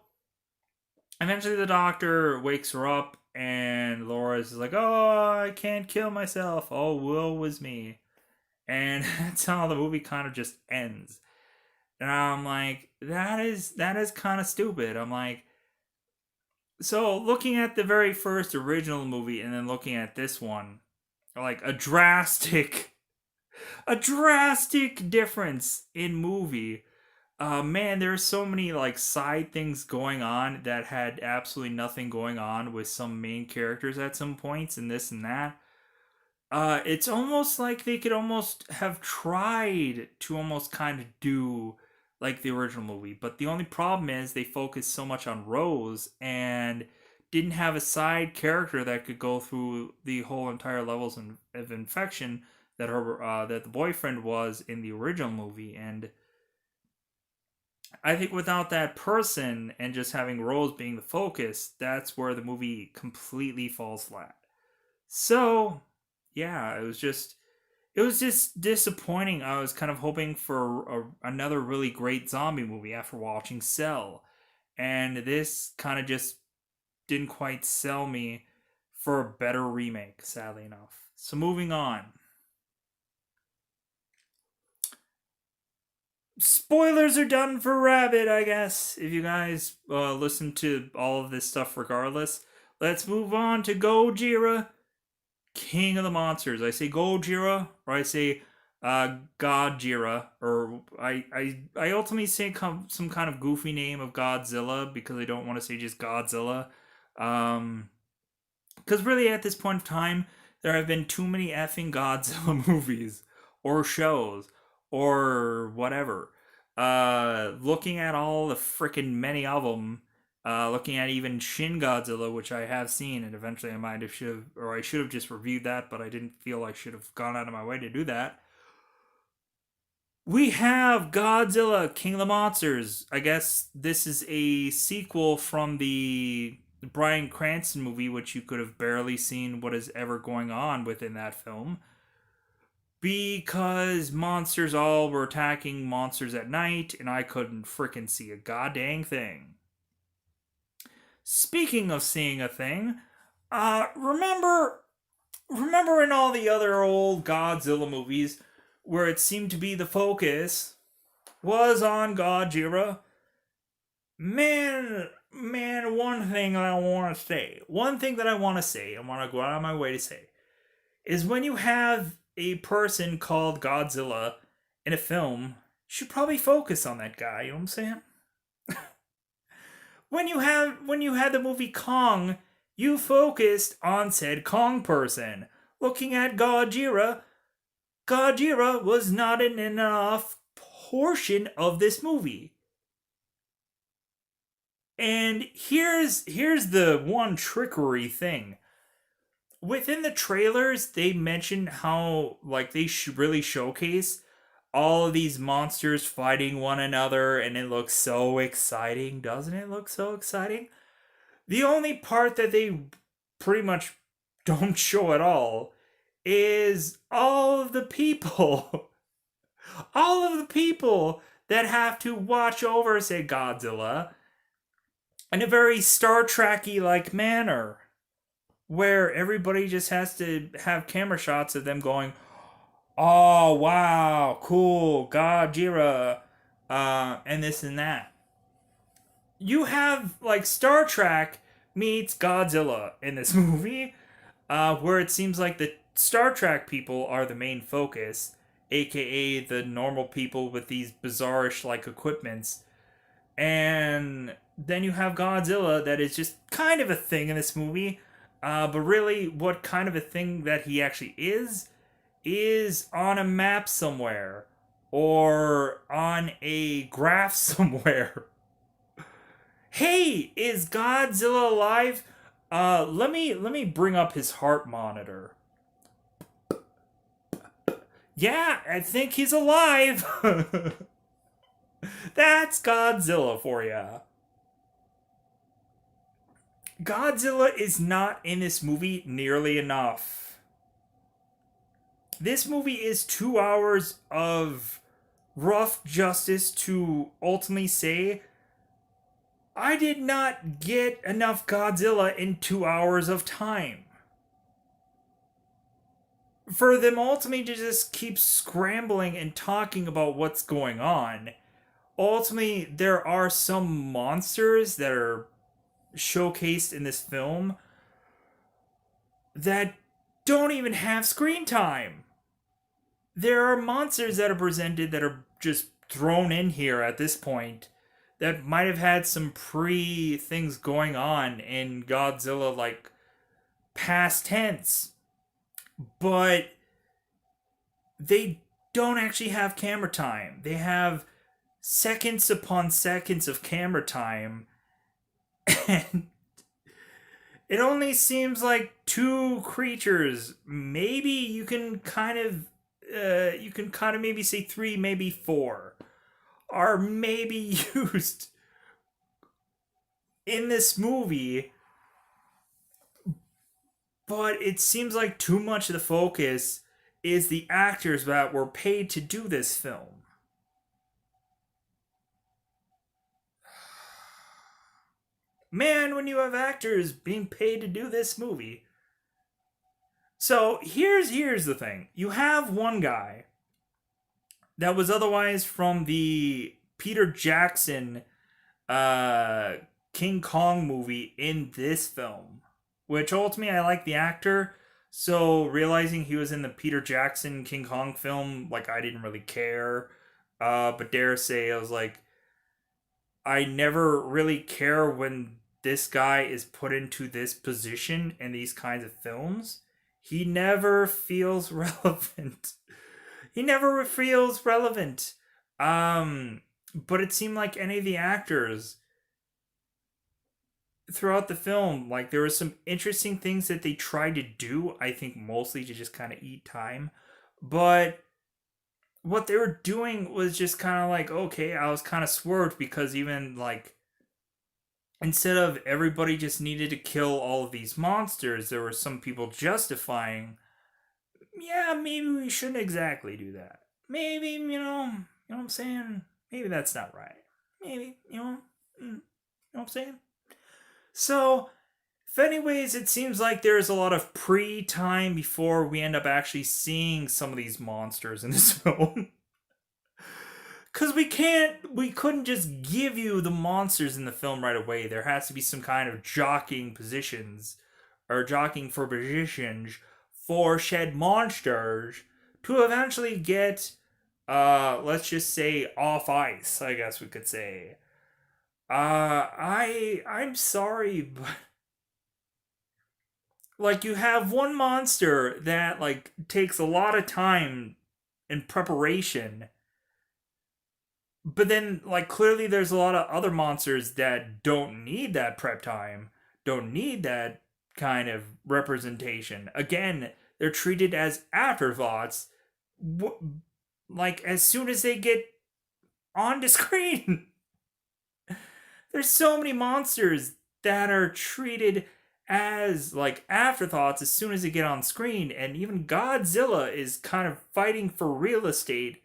Speaker 1: eventually the doctor wakes her up and Laura's like, "Oh, I can't kill myself. Oh, woe was me." And that's how the movie kind of just ends. And I'm like, that is kind of stupid. I'm like, so looking at the very first original movie and then looking at this one, like a drastic difference in movie. Man, there's so many like side things going on that had absolutely nothing going on with some main characters at some points and this and that. It's almost like they could almost have tried to almost kind of do like the original movie, but the only problem is they focused so much on Rose and didn't have a side character that could go through the whole entire levels of infection that her that the boyfriend was in the original movie. And I think without that person and just having Rose being the focus, that's where the movie completely falls flat. So, yeah, it was just disappointing. I was kind of hoping for another really great zombie movie after watching Cell, and this kind of just didn't quite sell me for a better remake, sadly enough. So moving on. Spoilers are done for Rabid, I guess. If you guys listen to all of this stuff regardless, let's move on to Gojira, King of the Monsters. I say Gojira, or I say Godzilla, or I ultimately say some kind of goofy name of Godzilla because I don't want to say just Godzilla. Because really, at this point of time, there have been too many effing Godzilla movies or shows or whatever. Looking at all the freaking many of them, looking at even Shin Godzilla, which I have seen, and eventually I might have should have, or I should have just reviewed that, but I didn't feel I should have gone out of my way to do that. We have Godzilla, King of the Monsters. I guess this is a sequel from the Bryan Cranston movie, which you could have barely seen what is ever going on within that film. Because monsters all were attacking monsters at night, and I couldn't frickin' see a goddamn thing. Speaking of seeing a thing, remember in all the other old Godzilla movies where it seemed to be the focus was on Godzilla? Man, one thing that I want to say, I want to go out of my way to say, is when you have a person called Godzilla in a film, you should probably focus on that guy. You know what I'm saying? When you had the movie Kong, you focused on said Kong person. Looking at Godzilla, Godzilla was not an enough portion of this movie. And here's the one trickery thing. Within the trailers, they mention how like they really showcase all of these monsters fighting one another, and it looks so exciting. Doesn't it look so exciting? The only part that they pretty much don't show at all is all of the people, all of the people that have to watch over, say, Godzilla in a very Star Trekky like manner, where everybody just has to have camera shots of them going, "Oh wow, cool, Godzilla," and this and that. You have like Star Trek meets Godzilla in this movie, where it seems like the Star Trek people are the main focus, aka the normal people with these bizarrish like equipments, and then you have Godzilla that is just kind of a thing in this movie, but really, what kind of a thing that he actually is on a map somewhere or on a graph somewhere. Hey, is Godzilla alive? Let me bring up his heart monitor. Yeah, I think he's alive. That's Godzilla for ya. Godzilla is not in this movie nearly enough. This movie is 2 hours of rough justice to ultimately say, I did not get enough Godzilla in 2 hours of time. For them ultimately to just keep scrambling and talking about what's going on, ultimately, there are some monsters that are showcased in this film that don't even have screen time. There are monsters that are presented that are just thrown in here at this point that might have had some pre things going on in Godzilla, like past tense, but they don't actually have camera time. They have seconds upon seconds of camera time, and it only seems like two creatures. Maybe you can kind of maybe say three, maybe four, are maybe used in this movie, but it seems like too much of the focus is the actors that were paid to do this film. Man, when you have actors being paid to do this movie. So here's the thing. You have one guy that was otherwise from the Peter Jackson uh King Kong movie in this film, which ultimately I like the actor. So realizing he was in the Peter Jackson King Kong film, like I didn't really care. But dare say I was like, I never really care when this guy is put into this position in these kinds of films. He never feels relevant. He never feels relevant. But it seemed like any of the actors throughout the film, like there were some interesting things that they tried to do. I think mostly to just kind of eat time, but what they were doing was just kind of like, okay, I was kind of swerved because even like instead of everybody just needed to kill all of these monsters, there were some people justifying, yeah, maybe we shouldn't exactly do that. Maybe, you know what I'm saying? Maybe that's not right. Maybe, you know what I'm saying? So, if anyways, it seems like there's a lot of pre-time before we end up actually seeing some of these monsters in this film. Cause we couldn't just give you the monsters in the film right away. There has to be some kind of jockeying positions, or jockeying for positions for shed monsters to eventually get, let's just say off ice. I guess we could say. I'm sorry, but like you have one monster that like takes a lot of time in preparation, but then like clearly there's a lot of other monsters that don't need that prep time, don't need that kind of representation. Again, they're treated as afterthoughts, like as soon as they get onto screen. There's so many monsters that are treated as like afterthoughts as soon as they get on screen, and even Godzilla is kind of fighting for real estate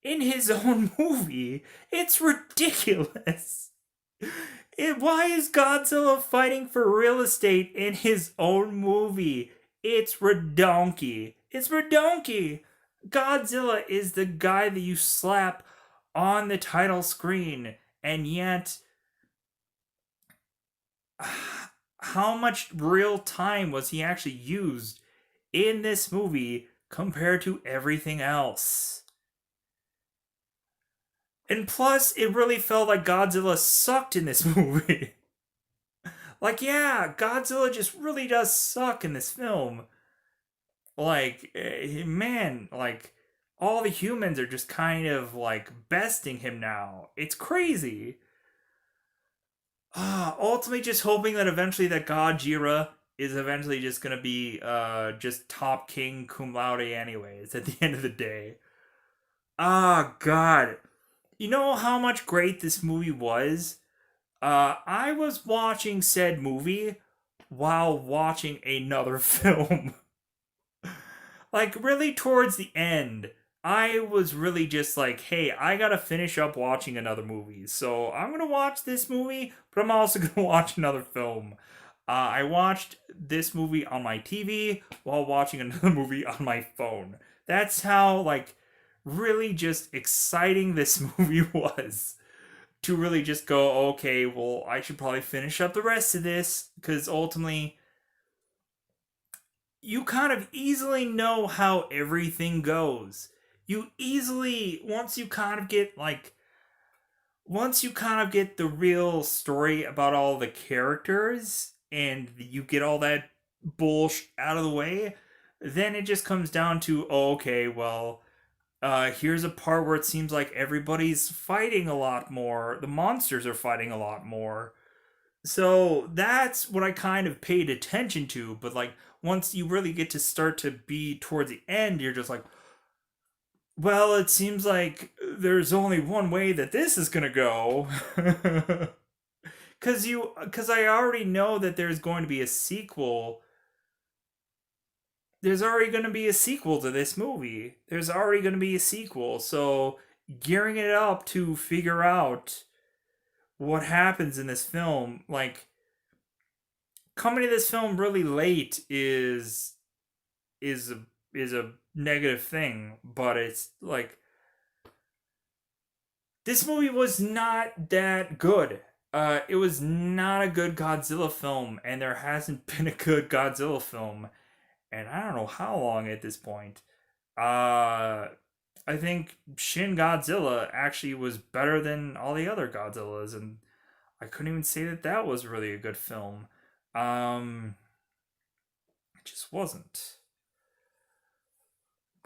Speaker 1: in his own movie. It's ridiculous. Why is Godzilla fighting for real estate in his own movie? It's redonky. It's redonky. Godzilla is the guy that you slap on the title screen, and yet how much real time was he actually used in this movie compared to everything else? And plus, it really felt like Godzilla sucked in this movie. Like, yeah, Godzilla just really does suck in this film. Like, man, like, all the humans are just kind of like besting him now. It's crazy. Ultimately, just hoping that eventually that Godzilla is eventually just gonna be just top king cum laude anyways at the end of the day. God. You know how much great this movie was? I was watching said movie while watching another film. Like, really, towards the end, I was really just like, hey, I gotta finish up watching another movie. So I'm gonna watch this movie, but I'm also gonna watch another film. I watched this movie on my TV while watching another movie on my phone. That's how, like, really just exciting this movie was. To really just go, okay, well, I should probably finish up the rest of this, because ultimately, you kind of easily know how everything goes. You easily, once you kind of get the real story about all the characters and you get all that bullshit out of the way, then it just comes down to, oh, okay, well, here's a part where it seems like everybody's fighting a lot more. The monsters are fighting a lot more. So that's what I kind of paid attention to. But like once you really get to start to be towards the end, you're just like, well, it seems like there's only one way that this is gonna go. Cause I already know that there's going to be a sequel. There's already going to be a sequel to this movie. There's already going to be a sequel. So gearing it up to figure out what happens in this film, like coming to this film really late is a, is a negative thing, but it's like this movie was not that good. It was not a good Godzilla film, and there hasn't been a good Godzilla film, and I don't know how long at this point. Uh, I think Shin Godzilla actually was better than all the other Godzillas, and I couldn't even say that that was really a good film. Um, it just wasn't.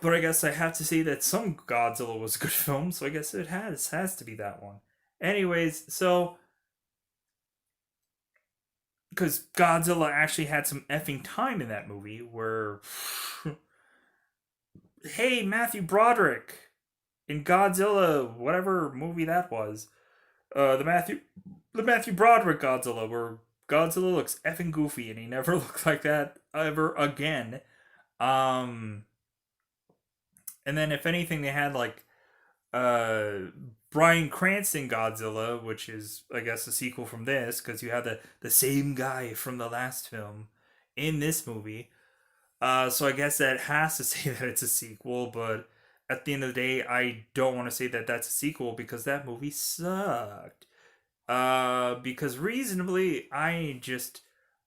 Speaker 1: But I guess I have to say that some Godzilla was a good film, so I guess it has to be that one. Anyways, so because Godzilla actually had some effing time in that movie where hey, Matthew Broderick, in Godzilla, whatever movie that was, the Matthew Broderick Godzilla, where Godzilla looks effing goofy and he never looked like that ever again. Um, and then if anything, they had like uh Bryan Cranston Godzilla, which is I guess a sequel from this because you have the same guy from the last film in this movie. So I guess that has to say that it's a sequel, but at the end of the day, I don't want to say that that's a sequel because that movie sucked. Because reasonably, I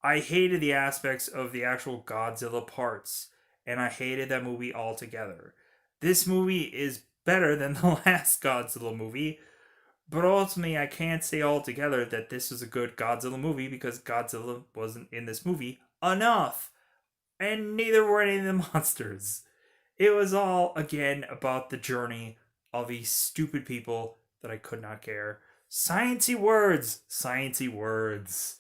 Speaker 1: hated the aspects of the actual Godzilla parts, and I hated that movie altogether. This movie is better than the last Godzilla movie, but ultimately, I can't say altogether that this was a good Godzilla movie because Godzilla wasn't in this movie enough, and neither were any of the monsters. It was all, again, about the journey of these stupid people that I could not care. Sciency words! Sciency words.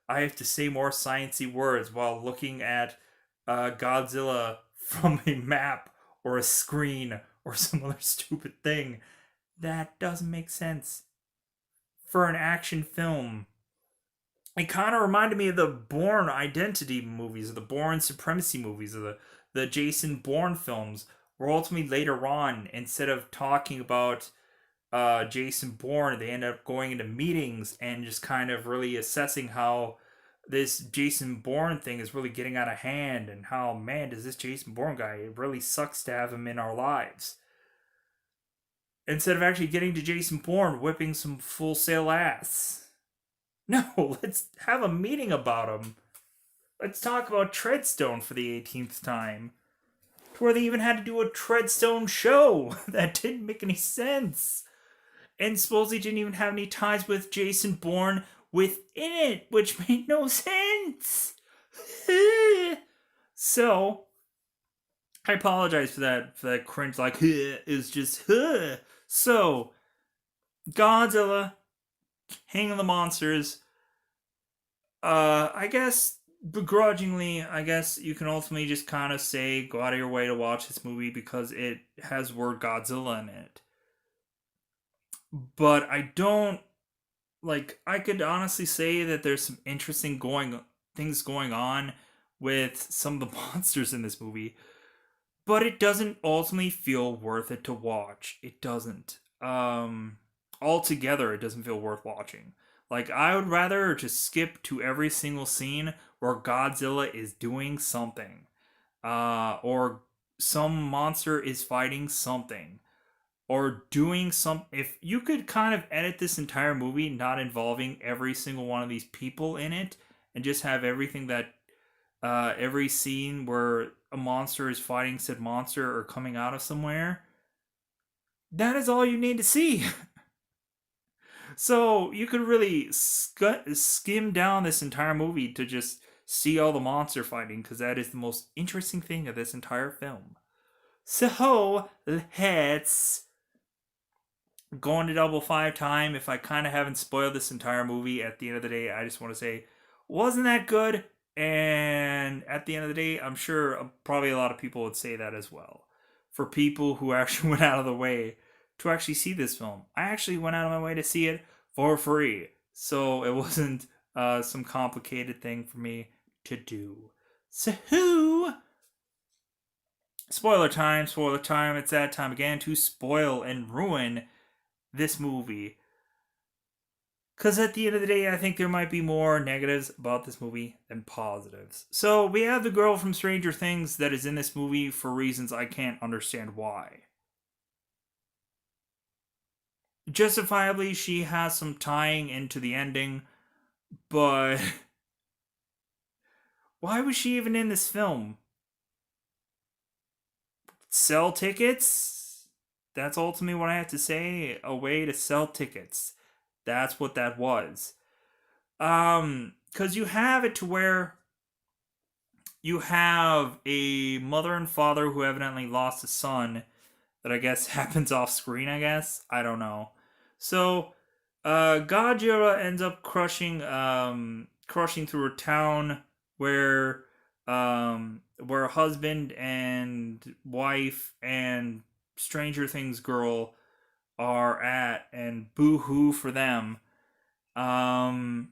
Speaker 1: I have to say more sciency words while looking at Godzilla from a map or a screen or some other stupid thing. That doesn't make sense for an action film. It kind of reminded me of the Bourne Identity movies, or the Bourne Supremacy movies, or the Jason Bourne films, where ultimately later on, instead of talking about Jason Bourne, they end up going into meetings and just kind of really assessing how this Jason Bourne thing is really getting out of hand and how, man, does this Jason Bourne guy, it really sucks to have him in our lives. Instead of actually getting to Jason Bourne whipping some full sail ass. No, let's have a meeting about him. Let's talk about Treadstone for the 18th time. To where they even had to do a Treadstone show. That didn't make any sense. And supposedly didn't even have any ties with Jason Bourne within it, which made no sense. So, I apologize for that cringe, like, is just, So, Godzilla, King of the Monsters, I guess, begrudgingly, I guess you can ultimately just kind of say, go out of your way to watch this movie because it has word Godzilla in it. But I don't like I could honestly say that there's some interesting going things going on with some of the monsters in this movie, but it doesn't ultimately feel worth it to watch. It doesn't. Altogether it doesn't feel worth watching. Like I would rather just skip to every single scene where Godzilla is doing something. Or some monster is fighting something or doing some if you could kind of edit this entire movie not involving every single one of these people in it and just have everything that every scene where a monster is fighting said monster or coming out of somewhere, that is all you need to see. So you could really skim down this entire movie to just see all the monster fighting because that is the most interesting thing of this entire film. So let's going to double five time. If I kind of haven't spoiled this entire movie, at the end of the day, I just want to say, wasn't that good? And at the end of the day, I'm sure probably a lot of people would say that as well. For people who actually went out of the way to actually see this film, I actually went out of my way to see it for free. So it wasn't some complicated thing for me to do. So, spoiler time, spoiler time. It's that time again to spoil and ruin this movie. Because at the end of the day, I think there might be more negatives about this movie than positives. So we have the girl from Stranger Things that is in this movie for reasons I can't understand why. Justifiably, she has some tying into the ending, but why was she even in this film? Sell tickets? That's ultimately what I have to say. A way to sell tickets. That's what that was. Because you have it to where you have a mother and father who evidently lost a son that I guess happens off screen, I guess. I don't know. So, Godzilla ends up crushing through a town where husband and wife and Stranger Things girl are at, and boo hoo for them. Um,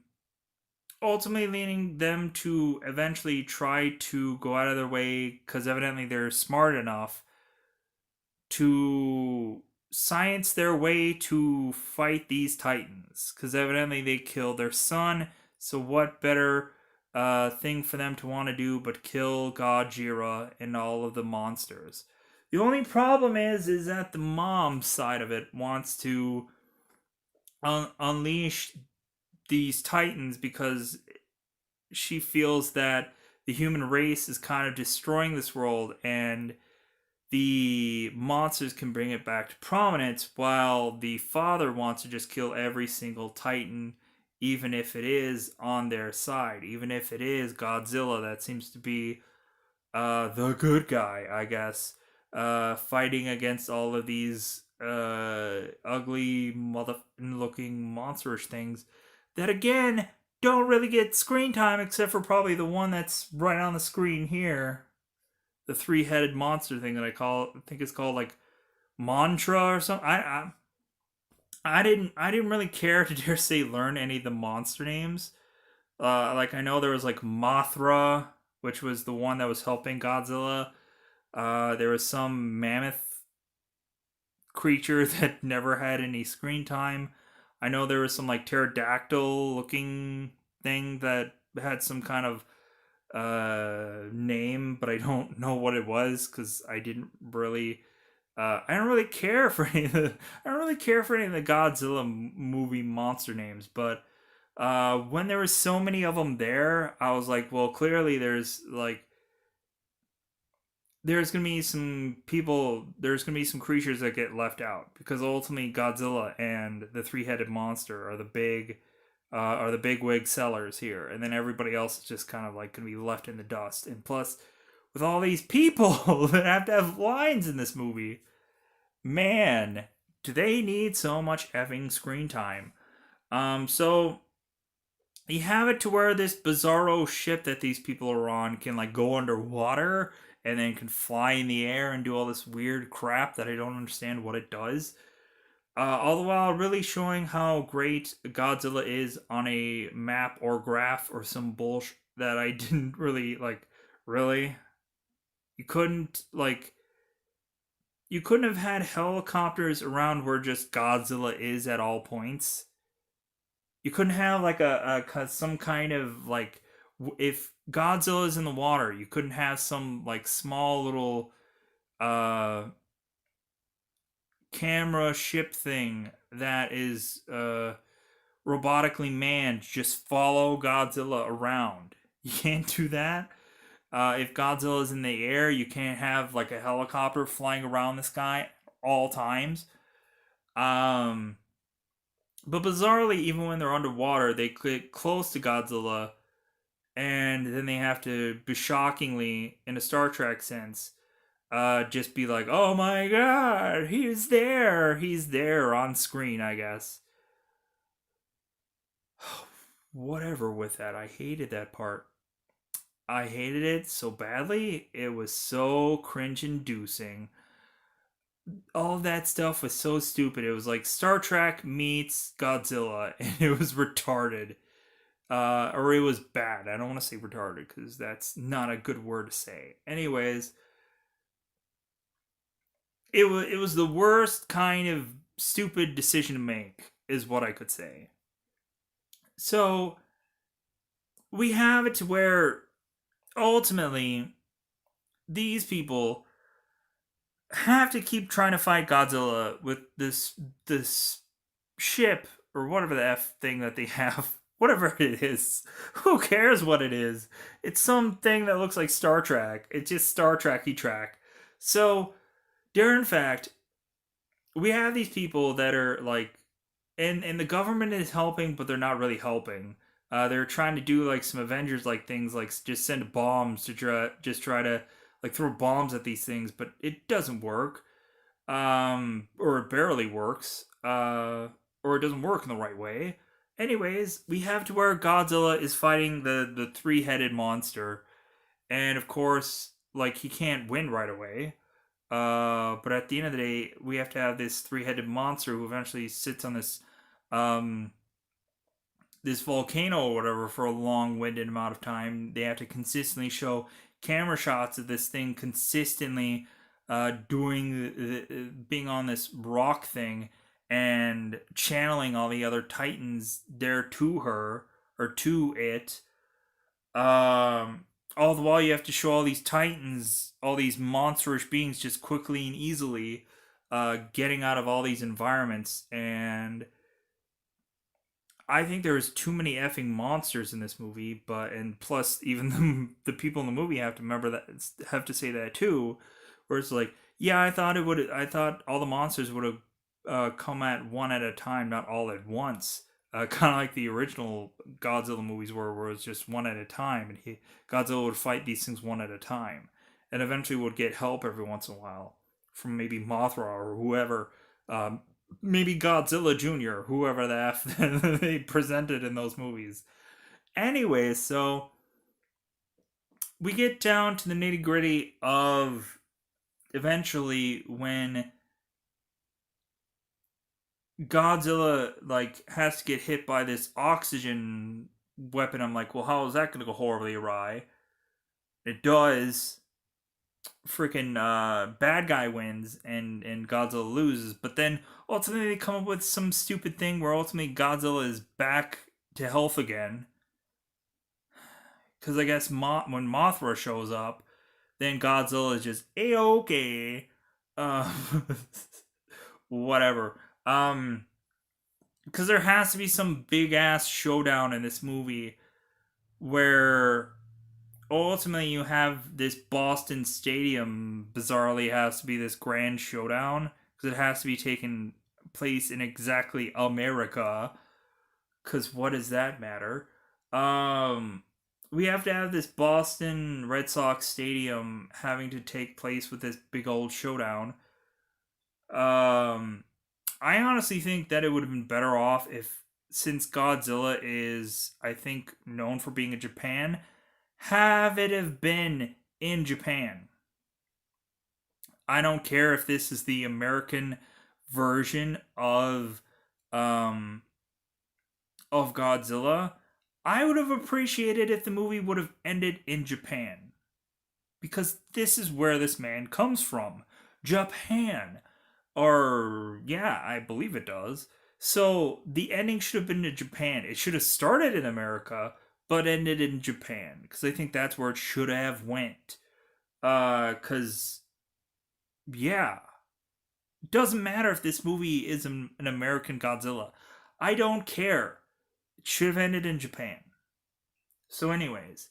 Speaker 1: Ultimately leading them to eventually try to go out of their way because evidently they're smart enough to science their way to fight these titans because evidently they killed their son. So what better thing for them to want to do but kill Godzilla and all of the monsters? The only problem is that the mom side of it wants to unleash these titans because she feels that the human race is kind of destroying this world and the monsters can bring it back to prominence, while the father wants to just kill every single titan, even if it is on their side, even if it is Godzilla that seems to be the good guy, I guess, fighting against all of these ugly mother looking monsterish things that again don't really get screen time except for probably the one that's right on the screen here, the three-headed monster thing that I think it's called like Mantra or something. I didn't really care to dare say learn any of the monster names. Like I know there was like Mothra, which was the one that was helping Godzilla. There was some mammoth creature that never had any screen time. I know there was some like pterodactyl looking thing that had some kind of name, but I don't know what it was because I didn't really. I don't really care for any of the. I don't really care for any of the Godzilla movie monster names, but when there was so many of them there, I was like, well, clearly there's gonna be some people. There's gonna be some creatures that get left out because ultimately Godzilla and the three-headed monster are the big wig sellers here, and then everybody else is just kind of like gonna be left in the dust. And plus, with all these people that have to have lines in this movie, man, do they need so much effing screen time? So you have it to where this bizarro ship that these people are on can like go underwater and then can fly in the air and do all this weird crap that I don't understand what it does. All the while really showing how great Godzilla is on a map or graph or some bullshit that I didn't really like. Really, you couldn't like you couldn't have had helicopters around where just Godzilla is at all points. You couldn't have like a some kind of like if Godzilla is in the water, you couldn't have some like small little uh camera ship thing that is robotically manned just follow Godzilla around. You can't do that. If Godzilla is in the air, you can't have like a helicopter flying around this guy all times. Um, but bizarrely, even when they're underwater, they get close to Godzilla, and then they have to be shockingly, in a Star Trek sense, just be like, "Oh my God, he's there on screen." I guess. Whatever with that, I hated that part. I hated it so badly. It was so cringe inducing. All that stuff was so stupid. It was like Star Trek meets Godzilla, and it was retarded. Or it was bad. I don't want to say retarded because that's not a good word to say. Anyways, it was the worst kind of stupid decision to make, is what I could say. So we have it to where ultimately these people have to keep trying to fight Godzilla with this ship or whatever the f thing that they have. Whatever it is, who cares what it is? It's something that looks like Star Trek. It's just Star Trekky track. So, in fact, we have these people that are like, and the government is helping, but they're not really helping. They're trying to do like some Avengers like things, like just send bombs to try to like throw bombs at these things, but it doesn't work, or it barely works, or it doesn't work in the right way. Anyways, we have to where Godzilla is fighting the three headed monster, and of course, like he can't win right away. But at the end of the day, we have to have this three-headed monster who eventually sits on um, this volcano or whatever for a long-winded amount of time. They have to consistently show camera shots of this thing consistently being on this rock thing and channeling all the other titans there to her or to it. All the while you have to show all these titans, all these monstrous beings just quickly and easily getting out of all these environments. And I think there's too many effing monsters in this movie, but and plus even the people in the movie have to remember that, have to say that too, where it's like, yeah, I thought all the monsters would have come at one at a time, not all at once. Kind of like the original Godzilla movies were, where it was just one at a time, and Godzilla would fight these things one at a time, and eventually would get help every once in a while from maybe Mothra or whoever, um, maybe Godzilla Jr., whoever the F they presented in those movies. Anyway, so we get down to the nitty gritty of eventually when Godzilla like has to get hit by this oxygen weapon. I'm like, well, how is that going to go horribly awry? It does. Freaking bad guy wins and Godzilla loses, but then ultimately they come up with some stupid thing where ultimately Godzilla is back to health again. Because I guess when Mothra shows up, then Godzilla is just a okay, uh, whatever. Because there has to be some big ass showdown in this movie where ultimately you have this Boston Stadium bizarrely has to be this grand showdown because it has to be taking place in exactly America. Because what does that matter? Um, we have to have this Boston Red Sox Stadium having to take place with this big old showdown. Um, I honestly think that it would have been better off if, since Godzilla is, I think, known for being in Japan, have it have been in Japan. I don't care if this is the American version um of Godzilla. I would have appreciated if the movie would have ended in Japan because this is where this man comes from. Japan. Or yeah, I believe it does. So the ending should have been in Japan. It should have started in America but ended in Japan because I think that's where it should have went. Cuz yeah, it doesn't matter if this movie is an American Godzilla. I don't care. It should have ended in Japan. So anyways,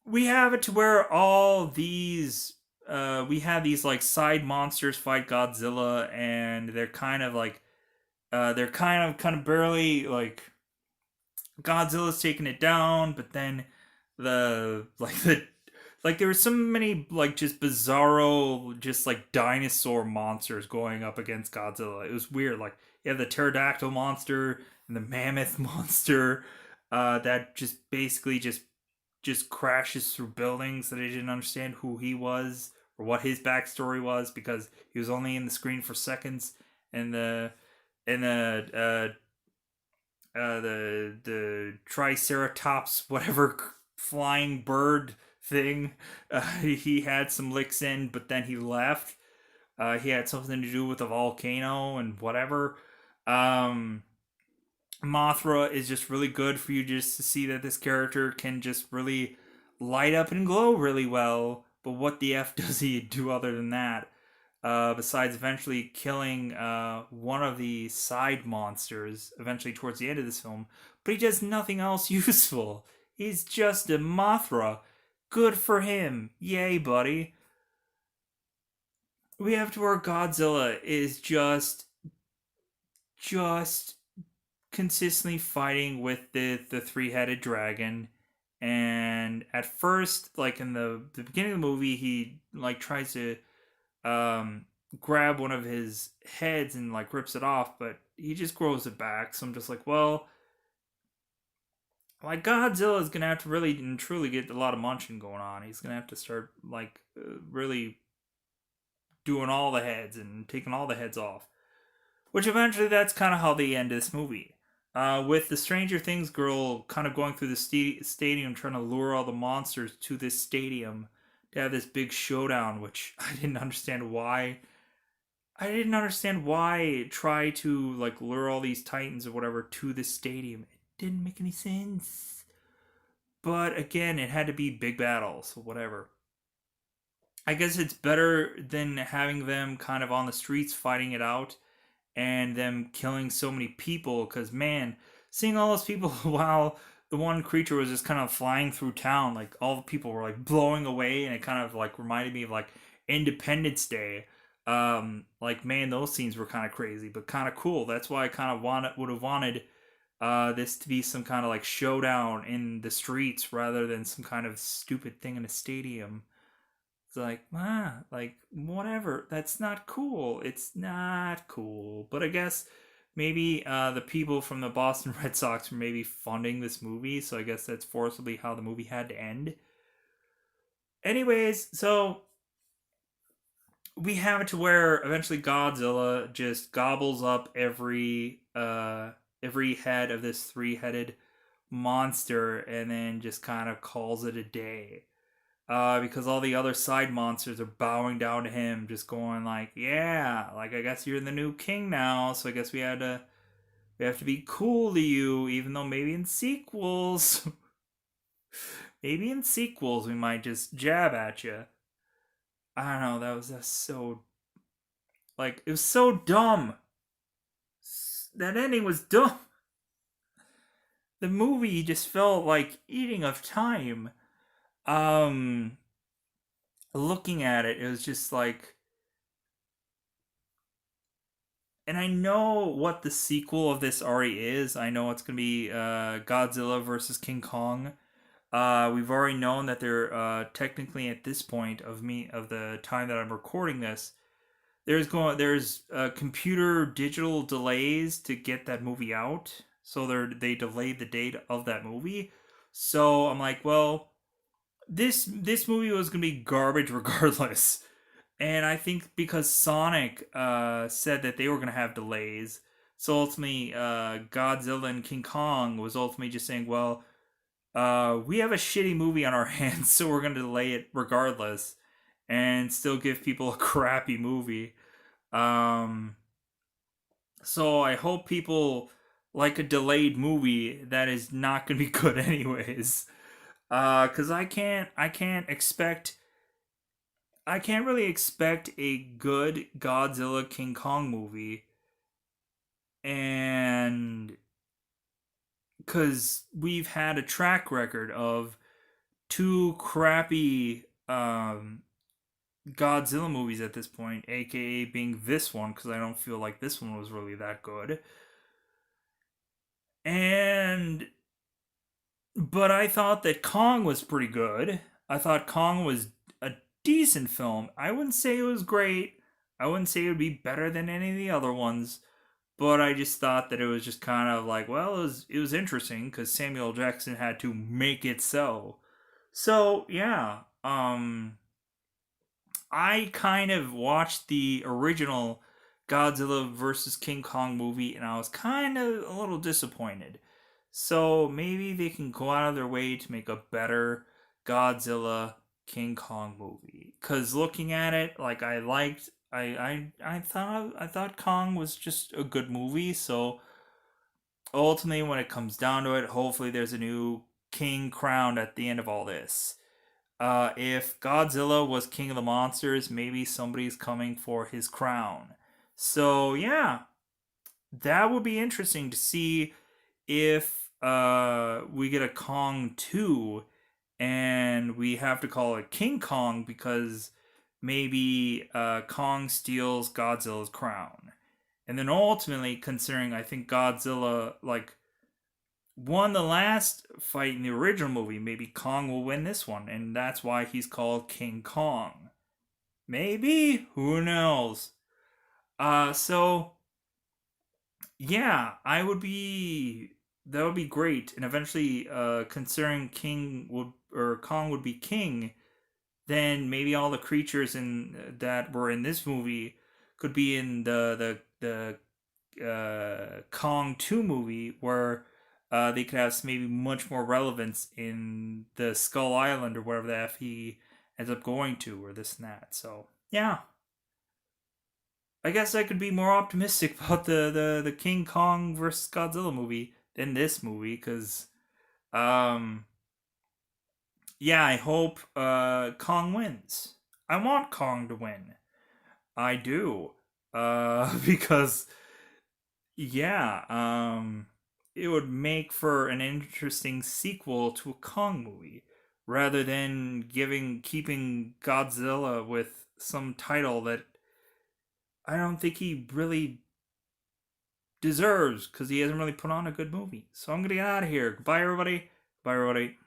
Speaker 1: we have it to where all these we have these like side monsters fight Godzilla and they're kind of like they're kind of barely like Godzilla's taking it down, but then the like there were so many like just bizarro just like dinosaur monsters going up against Godzilla. It was weird. Like you have the pterodactyl monster and the mammoth monster that just basically just crashes through buildings that I didn't understand who he was or what his backstory was because he was only in the screen for seconds and the triceratops whatever flying bird thing he had some licks in but then he left. He had something to do with a volcano and whatever. um Mothra is just really good for you just to see that this character can just really light up and glow really well. But what the F does he do other than that? Besides eventually killing one of the side monsters eventually towards the end of this film. But he does nothing else useful. He's just a Mothra. Good for him. Yay, buddy. We have to where Godzilla is just consistently fighting with the three-headed dragon. And at first, like in the beginning of the movie, he like tries to um grab one of his heads and like rips it off, but he just grows it back. So I'm just like, well, like Godzilla is gonna have to really and truly get a lot of munching going on. He's gonna have to start like really. doing all the heads and taking all the heads off. Which eventually, that's kind of how they end this movie. With the Stranger Things girl kind of going through the stadium trying to lure all the monsters to this stadium to have this big showdown, which I didn't understand why. I didn't understand why try to like lure all these titans or whatever to this stadium. It didn't make any sense. But again, it had to be big battles, so whatever. I guess it's better than having them kind of on the streets fighting it out and them killing so many people. Because, man, seeing all those people while the one creature was just kind of flying through town, like all the people were like blowing away, and it kind of like reminded me of like Independence Day. Like, man, those scenes were kind of crazy, but kind of cool. That's why I kind of would have wanted this to be some kind of like showdown in the streets rather than some kind of stupid thing in a stadium. It's like whatever. That's not cool. It's not cool. But I guess maybe the people from the Boston Red Sox were maybe funding this movie, so I guess that's forcibly how the movie had to end. Anyways, so we have it to where eventually Godzilla just gobbles up every head of this three-headed monster and then just kind of calls it a day. Because all the other side monsters are bowing down to him, just going like, "Yeah, like I guess you're the new king now, so I guess we have to be cool to you, even though maybe in sequels, maybe in sequels we might just jab at you." I don't know. That was just so like it was so dumb. That ending was dumb. The movie just felt like eating of time. Um, Looking at it, it was just like, and I know what the sequel of this already is. I know it's gonna be Godzilla versus King Kong. We've already known that they're technically at this point of the time that I'm recording this. There's computer digital delays to get that movie out, so they delayed the date of that movie. So I'm like, well, this movie was gonna be garbage regardless. And I think because Sonic said that they were gonna have delays, so ultimately Godzilla and King Kong was ultimately just saying, well, we have a shitty movie on our hands, so we're gonna delay it regardless, and still give people a crappy movie. Um, so I hope people like a delayed movie that is not gonna be good anyways. Cause I can't really expect a good Godzilla King Kong movie, and because we've had a track record of two crappy Godzilla movies at this point, aka being this one, because I don't feel like this one was really that good. And but I thought that Kong was pretty good. I thought Kong was a decent film. I wouldn't say it was great. I wouldn't say it would be better than any of the other ones. But I just thought that it was just kind of like, well, it was interesting because Samuel Jackson had to make it so. So yeah, I kind of watched the original Godzilla versus King Kong movie and I was kind of a little disappointed. So maybe they can go out of their way to make a better Godzilla King Kong movie. Cause looking at it, like I thought Kong was just a good movie. So ultimately, when it comes down to it, hopefully there's a new king crowned at the end of all this. If Godzilla was king of the monsters, maybe somebody's coming for his crown. So yeah, that would be interesting to see if we get a Kong 2 and we have to call it King Kong because maybe Kong steals Godzilla's crown. And then ultimately, considering I think Godzilla like won the last fight in the original movie, maybe Kong will win this one, and that's why he's called King Kong. Maybe? Who knows? So yeah, I would be that would be great. And eventually, considering King would or Kong would be king, then maybe all the creatures in that were in this movie could be in the Kong 2 movie, where they could have maybe much more relevance in the Skull Island or wherever the F he ends up going to, or this and that. So yeah, I guess I could be more optimistic about the King Kong versus Godzilla movie than this movie, because um yeah, I hope Kong wins. I want Kong to win. I do. Because yeah, it would make for an interesting sequel to a Kong movie rather than giving keeping Godzilla with some title that I don't think he really deserves, because he hasn't really put on a good movie. So I'm gonna get out of here. Goodbye, everybody. Bye, everybody.